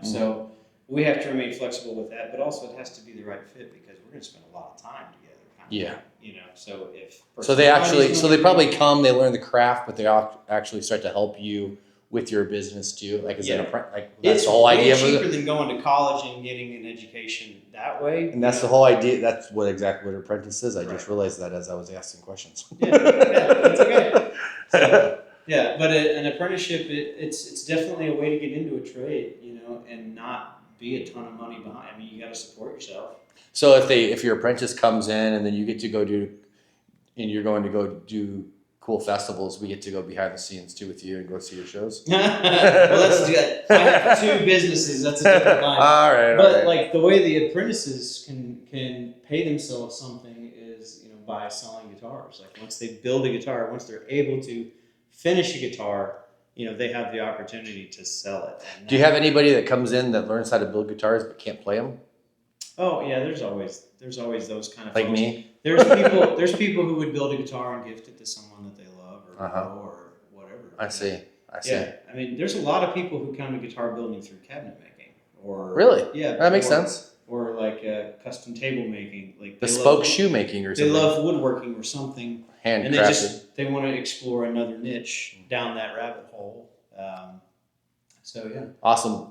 So we have to remain flexible with that, but also it has to be the right fit because we're going to spend a lot of time together. Yeah. So if they probably come, they learn the craft, but they actually start to help you with your business too. Like that's it's the whole idea. It's cheaper than going to college and getting an education that way. And that's the whole idea. That's exactly what apprentice is. I just realized that as I was asking questions. Yeah, that's okay. So, yeah, but an apprenticeship, it's definitely a way to get into a trade, and not be a ton of money behind. I mean, you got to support yourself. So if your apprentice comes in and then you get to go you're going to go do cool festivals, we get to go behind the scenes too with you and go see your shows. Well, that's good. I have 2 businesses. That's a different line. All right. But like the way the apprentices can pay themselves something is by selling guitars. Like once they build a guitar, once they're able to finish a guitar, they have the opportunity to sell it. Do you have anybody that comes in that learns how to build guitars but can't play them? Oh yeah, there's always those kind of like folks. Me. There's people who would build a guitar and gift it to someone that they love or whatever. I see. Yeah, I mean, there's a lot of people who come to guitar building through cabinet making or really. Yeah, that makes sense. Or like custom table making, like bespoke shoemaking or something. They love woodworking or something. Handcrafted. And they want to explore another niche down that rabbit hole. So yeah. Awesome.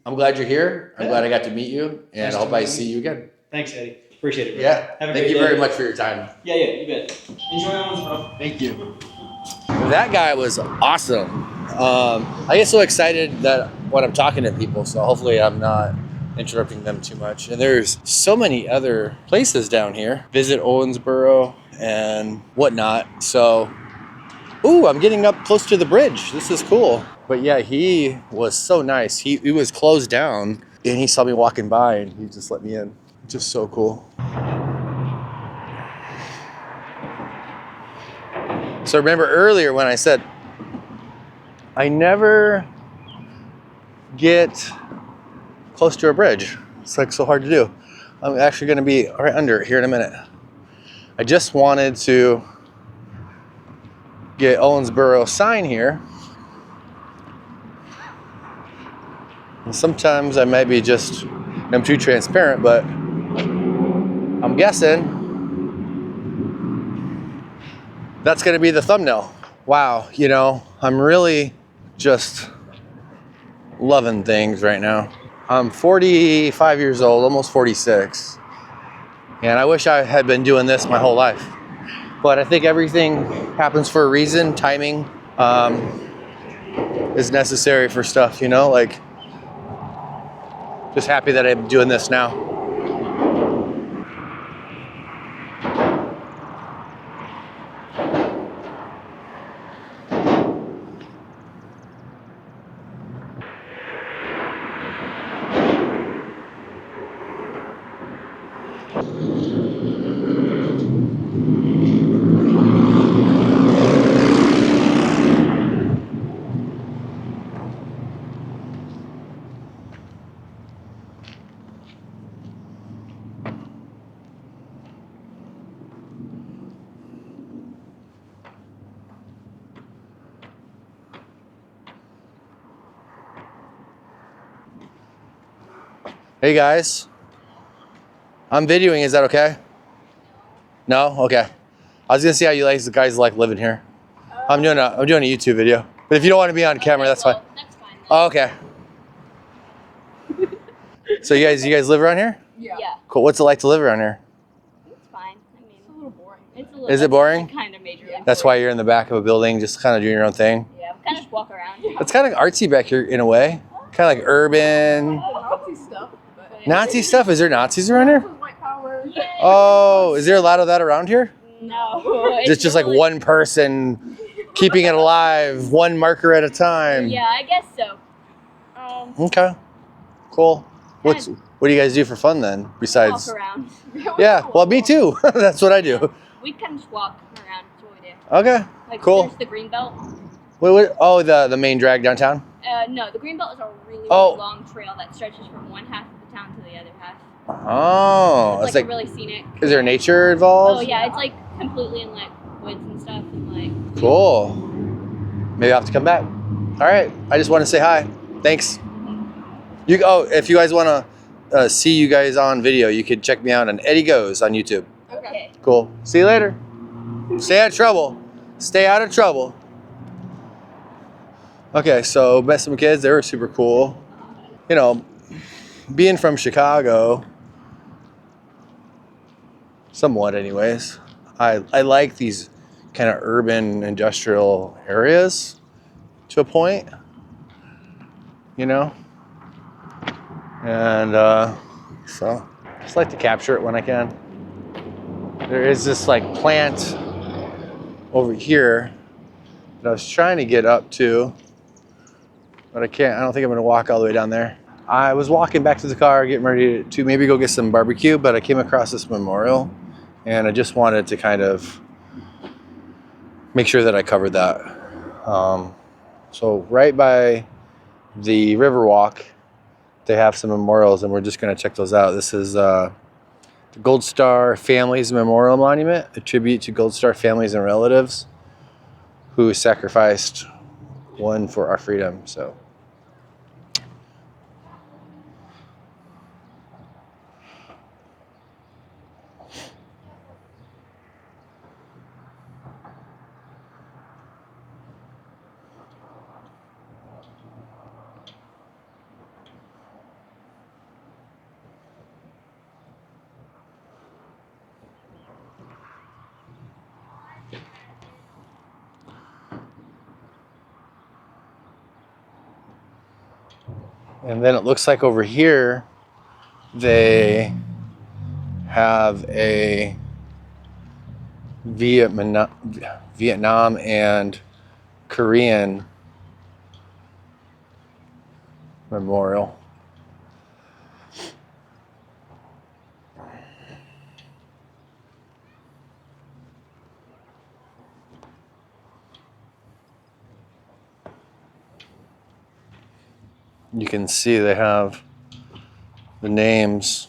I'm glad you're here. I'm glad I got to meet you, and I hope I see you again. Thanks, Eddie. Appreciate it, bro. Yeah. Thank you very much for your time. Yeah, you bet. Enjoy Owensboro. Thank you. That guy was awesome. I get so excited that when I'm talking to people, so hopefully I'm not interrupting them too much. And there's so many other places down here. Visit Owensboro and whatnot. So, I'm getting up close to the bridge. This is cool. But yeah, he was so nice. He was closed down and he saw me walking by and he just let me in. Just so cool. So remember earlier when I said, I never get close to a bridge. It's like so hard to do. I'm actually gonna be right under it here in a minute. I just wanted to get Owensboro sign here. And sometimes I may be just, I'm too transparent, but I'm guessing that's gonna be the thumbnail. Wow, I'm really just loving things right now. I'm 45 years old, almost 46. And I wish I had been doing this my whole life. But I think everything happens for a reason. Timing is necessary for stuff, like just happy that I'm doing this now. Hey guys. I'm videoing, is that okay? No? Okay. I was gonna see how you guys like living here. I'm doing a YouTube video. But if you don't want to be on camera, that's fine. That's fine. Oh, okay. So you guys live around here? Yeah. Cool. What's it like to live around here? It's fine. I mean, it's a little boring. Is it boring? Kind of major. That's why you're in the back of a building, just kind of doing your own thing. Yeah, we kind of just walk around. It's kind of artsy back here in a way. Kind of like urban. Nazi stuff. Nazi stuff? Is there Nazis around here? White power. Oh, is there a lot of that around here? No. Is it just like one person keeping it alive, one marker at a time? Yeah, I guess so. Okay. Cool. What do you guys do for fun then? Besides? Walk around. Yeah. Well, me too. That's what I do. We kind of just walk around. That's what we do. Okay. Like, Cool. There's the green belt. What? Oh, the main drag downtown. No, the green belt is a really Oh. long trail that stretches from one half of the town to the other half. Oh, It's like really scenic. Is there nature involved? Oh yeah, it's like completely in like woods and stuff and like. Cool. Maybe I'll have to come back. All right. I just want to say hi. Thanks. If you guys want to see you guys on video, you could check me out on Eddie Goes on YouTube. Okay. Cool. See you later. Stay out of trouble. Stay out of trouble. Okay, so met some kids. They were super cool. You know, being from Chicago, somewhat anyways, I like these kind of urban industrial areas to a point, you know? And so I just like to capture it when I can. There is this like plant over here that I was trying to get up to, but I can't. I don't think I'm gonna walk all the way down there. I was walking back to the car, getting ready to maybe go get some barbecue, but I came across this memorial, and I just wanted to kind of make sure that I covered that. So right by the Riverwalk, they have some memorials, and we're just gonna check those out. This is the Gold Star Families Memorial Monument, a tribute to Gold Star families and relatives who sacrificed one for our freedom. So. And then it looks like over here, they have a Vietnam and Korean memorial. You can see they have the names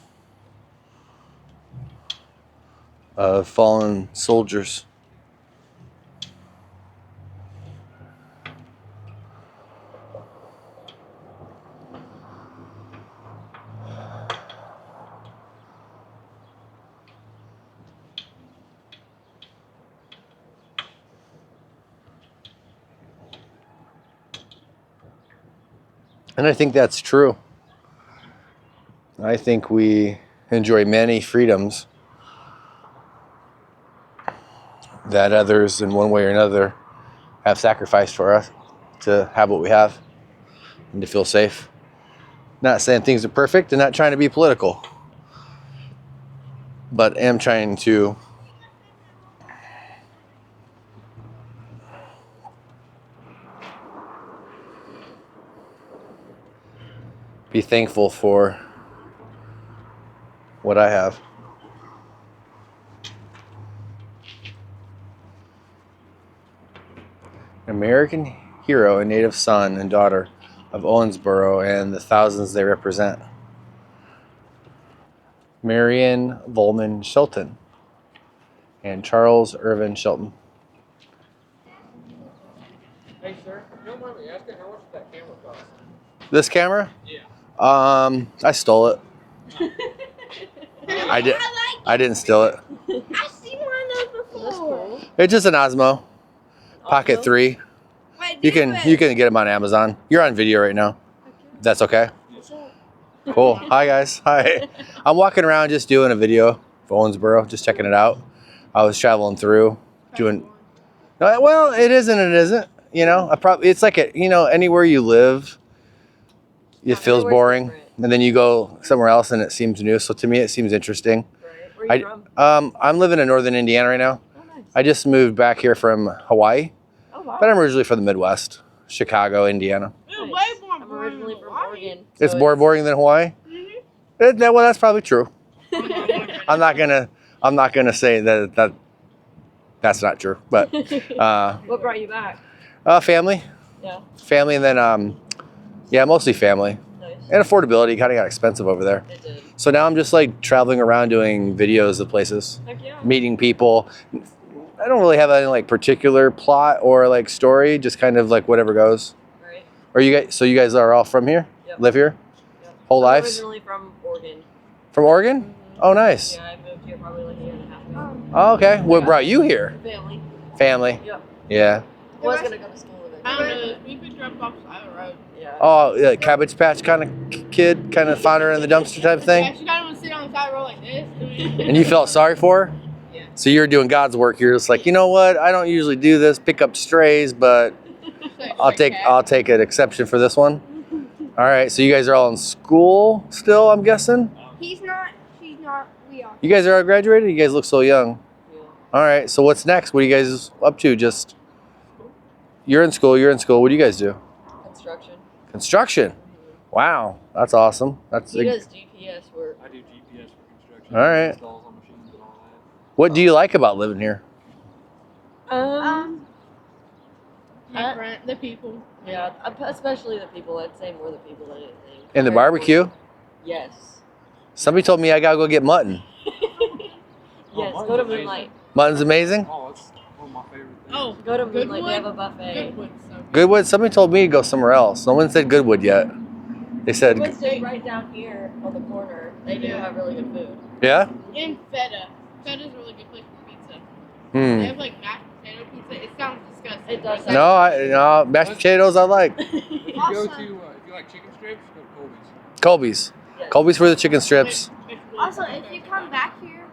of fallen soldiers. And I think that's true. I think we enjoy many freedoms that others in one way or another have sacrificed for us to have what we have and to feel safe. Not saying things are perfect and not trying to be political, but am trying to be thankful for what I have. American hero and native son and daughter of Owensboro and the thousands they represent. Marion Volman Shelton and Charles Irvin Shelton. Hey, sir, if you don't mind me asking, how much did that camera cost? This camera? Yeah. I stole it. I didn't steal it. I've seen one of those before. That's cool. It's just an Osmo Pocket 3. Wait, You can get them on Amazon. You're on video right now. That's okay. Cool. Hi guys. Hi. I'm walking around just doing a video for Owensboro, just checking it out. I was traveling through doing. Well, it isn't. It isn't. You know, it's like anywhere you live, it feels boring, and then you go somewhere else and it seems new. So to me, it seems interesting. Right. Where are you from? I'm living in northern Indiana right now. Oh, nice. I just moved back here from Hawaii, Oh, wow. but I'm originally from the Midwest, Chicago, Indiana. Nice. I'm originally from Oregon. So It's more boring than Hawaii. Well, that's probably true. I'm not gonna say that's not true, but What brought you back? family, Yeah. and then mostly family. Nice. And affordability kind of got expensive over there. It did. So now I'm just like traveling around doing videos of places, Heck yeah. meeting people. I don't really have any like particular plot or like story, just kind of like whatever goes. Right. Are you guys? So you guys are all from here? Yep. Live here? Yep. Whole I'm lives? originally from Oregon. From Oregon? Mhm. Oh, nice. Yeah, I moved here probably like a year and a half ago. Oh, okay. What brought you here? Family. Family. Yep. Yeah. I was gonna go to school eventually. I don't know. We picked her up off the side of the road. Yeah. Oh, yeah, Cabbage Patch kind of kid, kind of found her in the dumpster type Yeah, thing. she got him to sit on the side of the road like this. And you felt sorry for her? Yeah. So you're doing God's work. You're just like, you know what? I don't usually do this, pick up strays, but I'll take an exception for this one. All right. So you guys are all in school still, I'm guessing? He's not. She's not. We are. You guys are all graduated? You guys look so young. Yeah. All right. So what's next? What are you guys up to? Just you're in school. What do you guys do? Construction. Construction. Wow. That's awesome. He does GPS work. I do GPS for construction. All right. Installs on machines and all that. What do you like about living here? Different, the people. Yeah, especially the people. I'd say more the people than anything. And the Very barbecue? cool. Yes. Somebody told me I gotta go get mutton. Yes, go to Moonlight. Mutton's amazing. Oh, it's one of my favorite things. Oh, Go to Moonlight. Goodwood? They have a buffet. Goodwood. So Goodwood. Somebody told me to go somewhere else. No one said Goodwood yet. They said, Goodwood's just right down here on the corner. They do have really good food. yeah. in Feta. Feta's a really good place for pizza. They Hmm. have like mashed potato pizza. It sounds disgusting. It does. No, mashed potatoes I like. If you Also- go to, if you like chicken strips, go to Colby's. Colby's. Yes. Colby's for the chicken strips. Also, if you come back here,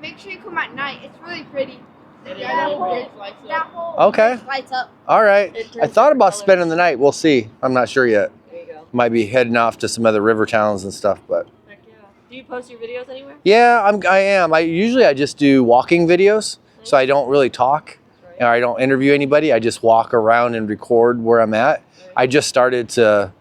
make sure you come at night. It's really pretty. It is Yeah, that really whole- pretty. That whole Okay. place lights up. All right. It I turns thought about colors. spending the night. We'll see. I'm not sure yet. There you go. Might be heading off to some other river towns and stuff, but Heck yeah. Do you post your videos anywhere? yeah, I am. I just do walking videos, so I don't really talk. Right. Or I don't interview anybody. I just walk around and record where I'm at. I just started to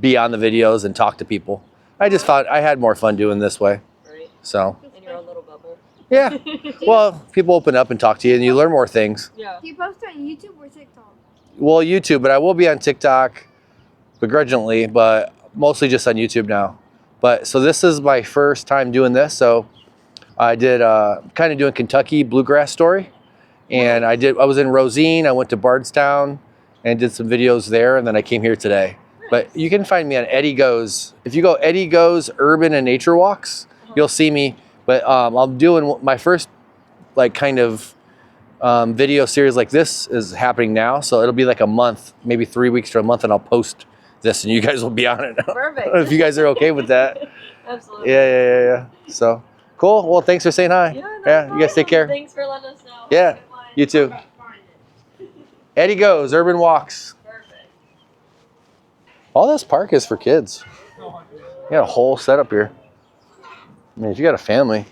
be on the videos and talk to people. I just found I had more fun doing this way. Right. So In your own little bubble. yeah. Well, people open up and talk to you, and you learn more things. Yeah. Do you post on YouTube or TikTok? Well, YouTube, but I will be on TikTok begrudgingly, but mostly just on YouTube now. But so this is my first time doing this. So I did kind of doing Kentucky bluegrass story, and I was in Rosine. I went to Bardstown and did some videos there, and then I came here today. But you can find me on Eddie Goes. If you go Eddie Goes Urban and Nature Walks, you'll see me. But I'm doing my first like kind of video series like this is happening now. So it'll be like a month, maybe 3 weeks to a month, and I'll post this, and you guys will be on it. Perfect. If you guys are okay with that. Absolutely. Yeah. So cool. Well, thanks for saying hi. Yeah, no You guys take problem. care. Thanks for letting us know. Yeah. Have a good one. You too. Eddie Goes Urban Walks. Perfect. All this park is for kids. You got a whole setup here. I mean, if you got a family,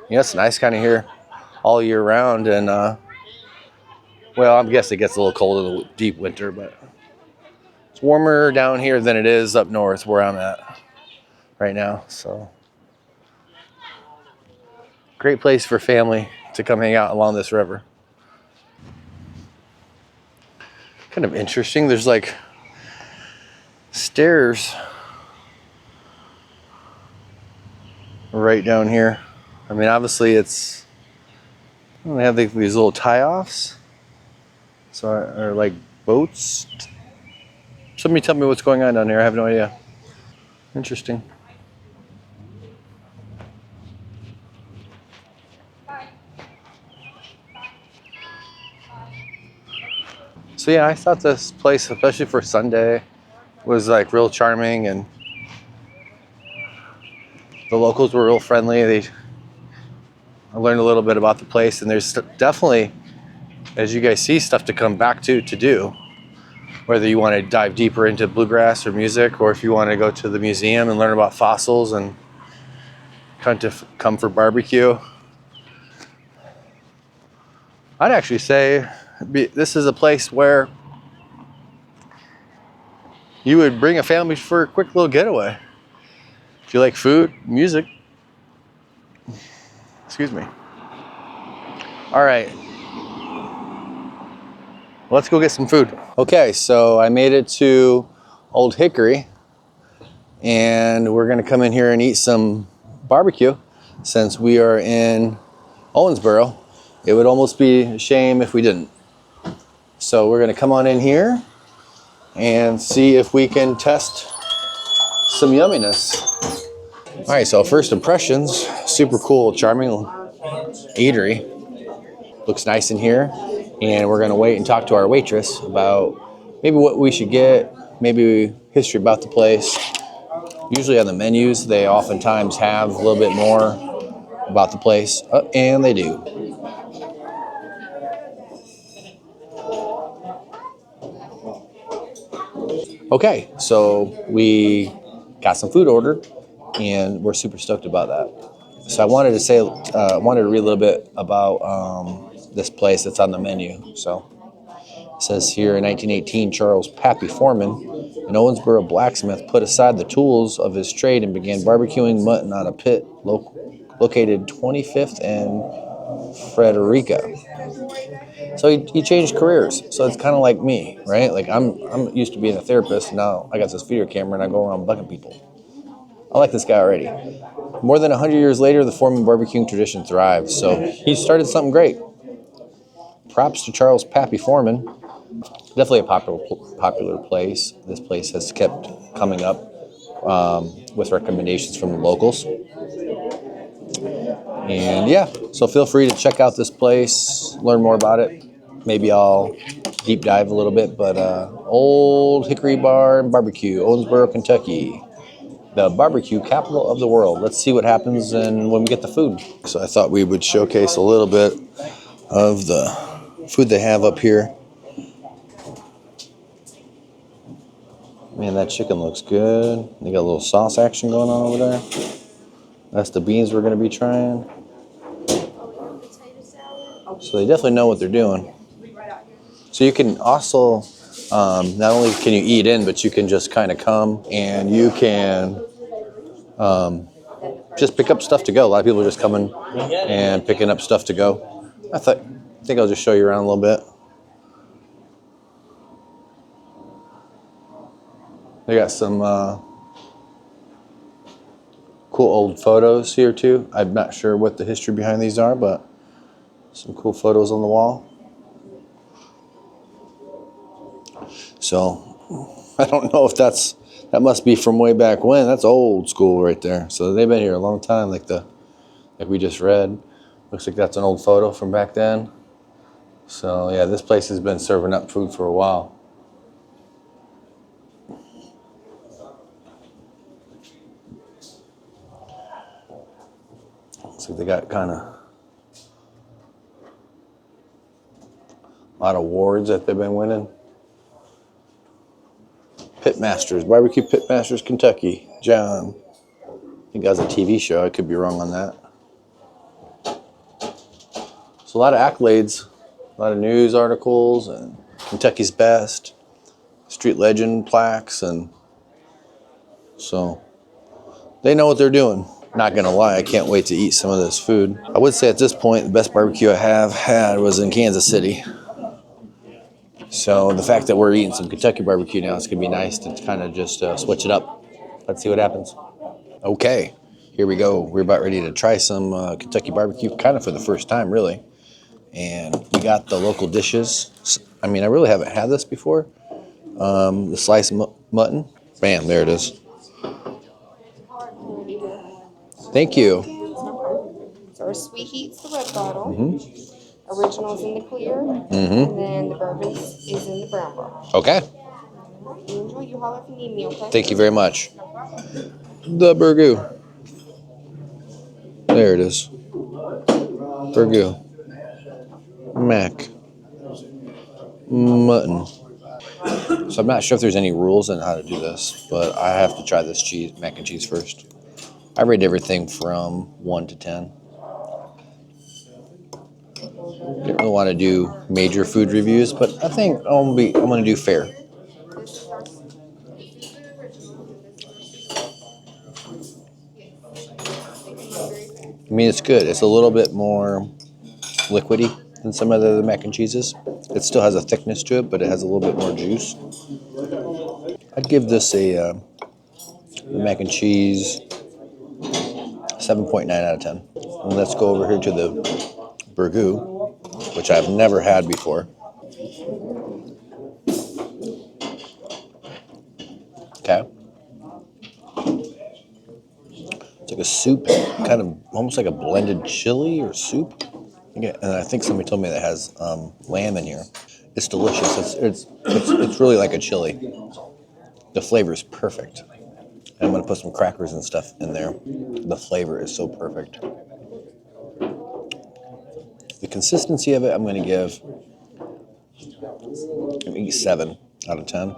it's nice kind of here all year round. And well, I guess it gets a little cold in the deep winter, but it's warmer down here than it is up north where I'm at right now. So great place for family to come hang out along this river. Kind of interesting. There's like stairs right down here. I mean, obviously they have these little tie-offs. So are like boats. Somebody tell me what's going on down here. I have no idea. Interesting. So yeah, I thought this place, especially for Sunday, was like real charming, and the locals were real friendly. I learned a little bit about the place, and there's definitely, as you guys see, stuff to come back to do. Whether you want to dive deeper into bluegrass or music, or if you want to go to the museum and learn about fossils and come for barbecue. I'd actually say this is a place where you would bring a family for a quick little getaway. If you like food, music. Excuse me. All right. Let's go get some food. Okay, so I made it to Old Hickory, and we're gonna come in here and eat some barbecue. Since we are in Owensboro, it would almost be a shame if we didn't. So we're gonna come on in here and see if we can test some yumminess. All right, so first impressions, super cool, charming eatery. Looks nice in here. And we're gonna wait and talk to our waitress about maybe what we should get, maybe history about the place. Usually on the menus, they oftentimes have a little bit more about the place, and they do. Okay, so we got some food ordered, and we're super stoked about that. So I wanted to read a little bit about this place that's on the menu. So it says here, in 1918, Charles Pappy Foreman, an Owensboro blacksmith, put aside the tools of his trade and began barbecuing mutton on a pit located 25th and Frederica. So he changed careers. So it's kind of like me, right? Like I'm used to being a therapist. Now I got this video camera and I go around bugging people. I like this guy already. More than 100 years later, the Foreman barbecuing tradition thrives. So he started something great. Props to Charles Pappy Foreman. Definitely a popular place. This place has kept coming up with recommendations from the locals. And yeah, so feel free to check out this place, learn more about it. Maybe I'll deep dive a little bit, but Old Hickory Bar-B-Q, Owensboro, Kentucky, the barbecue capital of the world. Let's see what happens when we get the food. So I thought we would showcase a little bit of the food they have up here. Man, that chicken looks good. They got a little sauce action going on over there. That's the beans we're going to be trying. So they definitely know what they're doing. So you can also, not only can you eat in, but you can just kind of come and you can just pick up stuff to go. A lot of people are just coming and picking up stuff to go. I think I'll just show you around a little bit. They got some cool old photos here too. I'm not sure what the history behind these are, but some cool photos on the wall. So I don't know if that must be from way back when. That's old school right there. So they've been here a long time, like we just read. Looks like that's an old photo from back then. So yeah, this place has been serving up food for a while. Looks like they got kind of a lot of awards that they've been winning. Pitmasters, Barbecue Pitmasters, Kentucky. John. I think that was a TV show. I could be wrong on that. So a lot of accolades, a lot of news articles, and Kentucky's Best, street legend plaques, and so they know what they're doing. Not gonna lie, I can't wait to eat some of this food. I would say at this point, the best barbecue I have had was in Kansas City. So the fact that we're eating some Kentucky barbecue now, it's gonna be nice to kind of just switch it up. Let's see what happens. Okay, here we go. We're about ready to try some Kentucky barbecue, kind of for the first time, really. And we got the local dishes. I mean, I really haven't had this before. The sliced mutton. Bam, there it is. Thank you. So our sweet heat's the red bottle. Original's in the clear. And then the bourbon is in the brown bottle. Okay. You enjoy. You holler if you need me, okay? Thank you very much. The burgoo. There it is. Burgoo. Mac. Mutton. So I'm not sure if there's any rules on how to do this, but I have to try this cheese, mac and cheese first. I rate everything from 1 to 10. Didn't really want to do major food reviews, but I think I'm gonna do fair. I mean, it's good. It's a little bit more liquidy than some of the other mac and cheeses. It still has a thickness to it, but it has a little bit more juice. I'd give this a mac and cheese 7.9 out of 10. And let's go over here to the burgoo, which I've never had before. Okay. It's like a soup, kind of almost like a blended chili or soup. And I think somebody told me that has lamb in here. It's delicious. It's really like a chili. The flavor is perfect. And I'm gonna put some crackers and stuff in there. The flavor is so perfect. The consistency of it, I'm gonna give maybe 7 out of 10.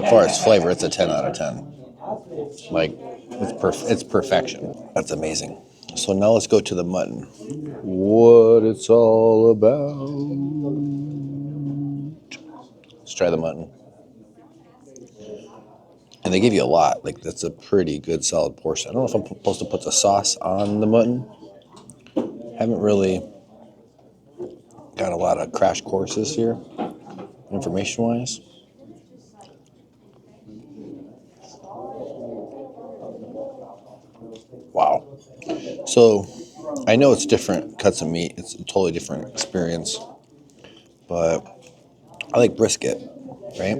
As far as flavor, it's a 10 out of 10. Like, it's perfection. That's amazing. So now let's go to the mutton. What it's all about. Let's try the mutton. And they give you a lot. Like, that's a pretty good solid portion. I don't know if I'm supposed to put the sauce on the mutton. Haven't really got a lot of crash courses here, information-wise. Wow. So I know it's different cuts of meat. It's a totally different experience. But I like brisket, right?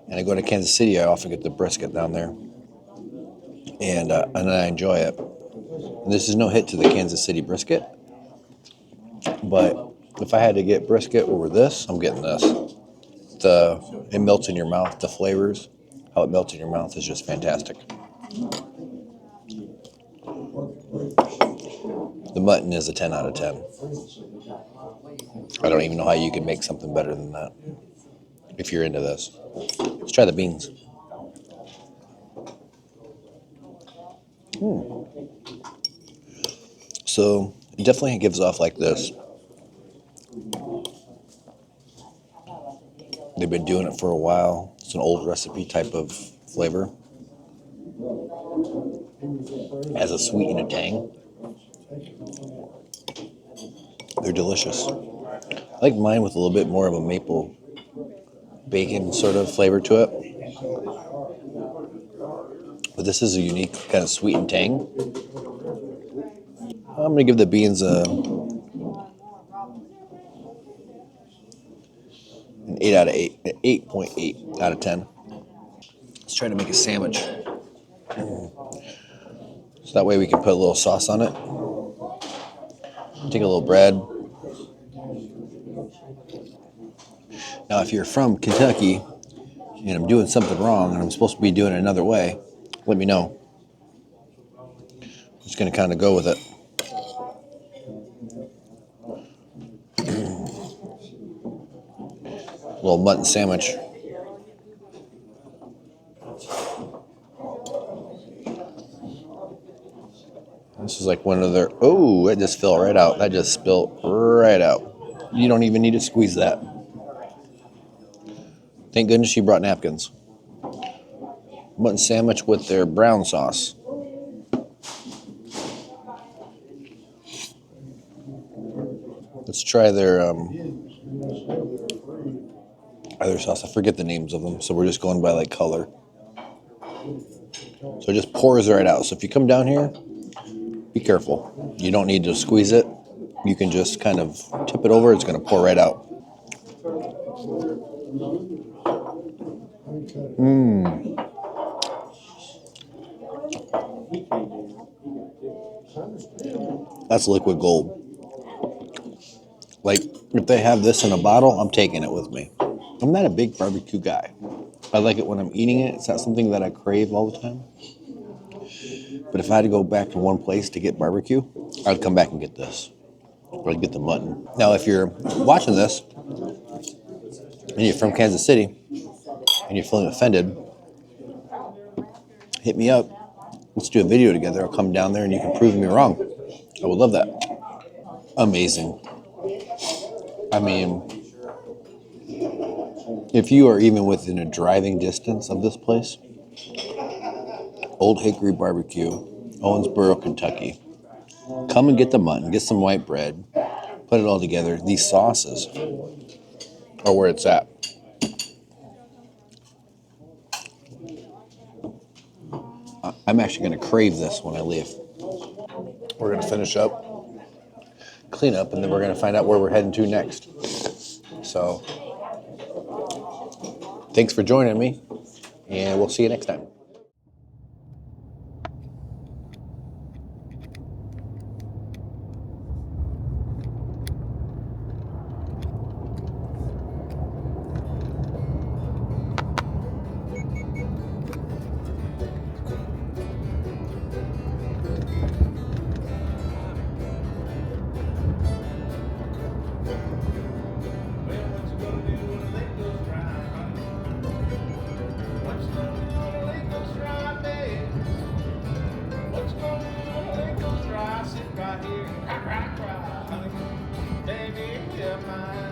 And I go to Kansas City, I often get the brisket down there. And I enjoy it. And this is no hit to the Kansas City brisket. But if I had to get brisket over this, I'm getting this. It melts in your mouth. The flavors, how it melts in your mouth is just fantastic. The mutton is a 10 out of 10. I don't even know how you can make something better than that if you're into this. Let's try the beans. So it definitely gives off like this. They've been doing it for a while. It's an old recipe type of flavor. It has a sweet and a tang. They're delicious. I like mine with a little bit more of a maple bacon sort of flavor to it. But this is a unique kind of sweet and tang. I'm going to give the beans an 8 out of 8, an 8.8 out of 10. Let's try to make a sandwich. So that way we can put a little sauce on it. Take a little bread. Now, if you're from Kentucky and I'm doing something wrong and I'm supposed to be doing it another way, let me know. I'm just going to kind of go with it. A little mutton sandwich. This is like one of their... Oh, it just fell right out. That just spilled right out. You don't even need to squeeze that. Thank goodness she brought napkins. Mutton sandwich with their brown sauce. Let's try their other sauce. I forget the names of them, so we're just going by like color. So it just pours right out. So if you come down here, be careful. You don't need to squeeze it. You can just kind of tip it over. It's going to pour right out. That's liquid gold. Like, if they have this in a bottle, I'm taking it with me. I'm not a big barbecue guy. I like it when I'm eating it. It's not something that I crave all the time. But if I had to go back to one place to get barbecue, I'd come back and get this. Or I'd get the mutton. Now, if you're watching this and you're from Kansas City and you're feeling offended, hit me up. Let's do a video together. I'll come down there and you can prove me wrong. I would love that. Amazing. I mean, if you are even within a driving distance of this place, Old Hickory Bar-B-Q, Owensboro, Kentucky. Come and get the mutton, get some white bread, put it all together. These sauces are where it's at. I'm actually going to crave this when I leave. We're going to finish up, clean up, and then we're going to find out where we're heading to next. So, thanks for joining me, and we'll see you next time. Baby, you're mine.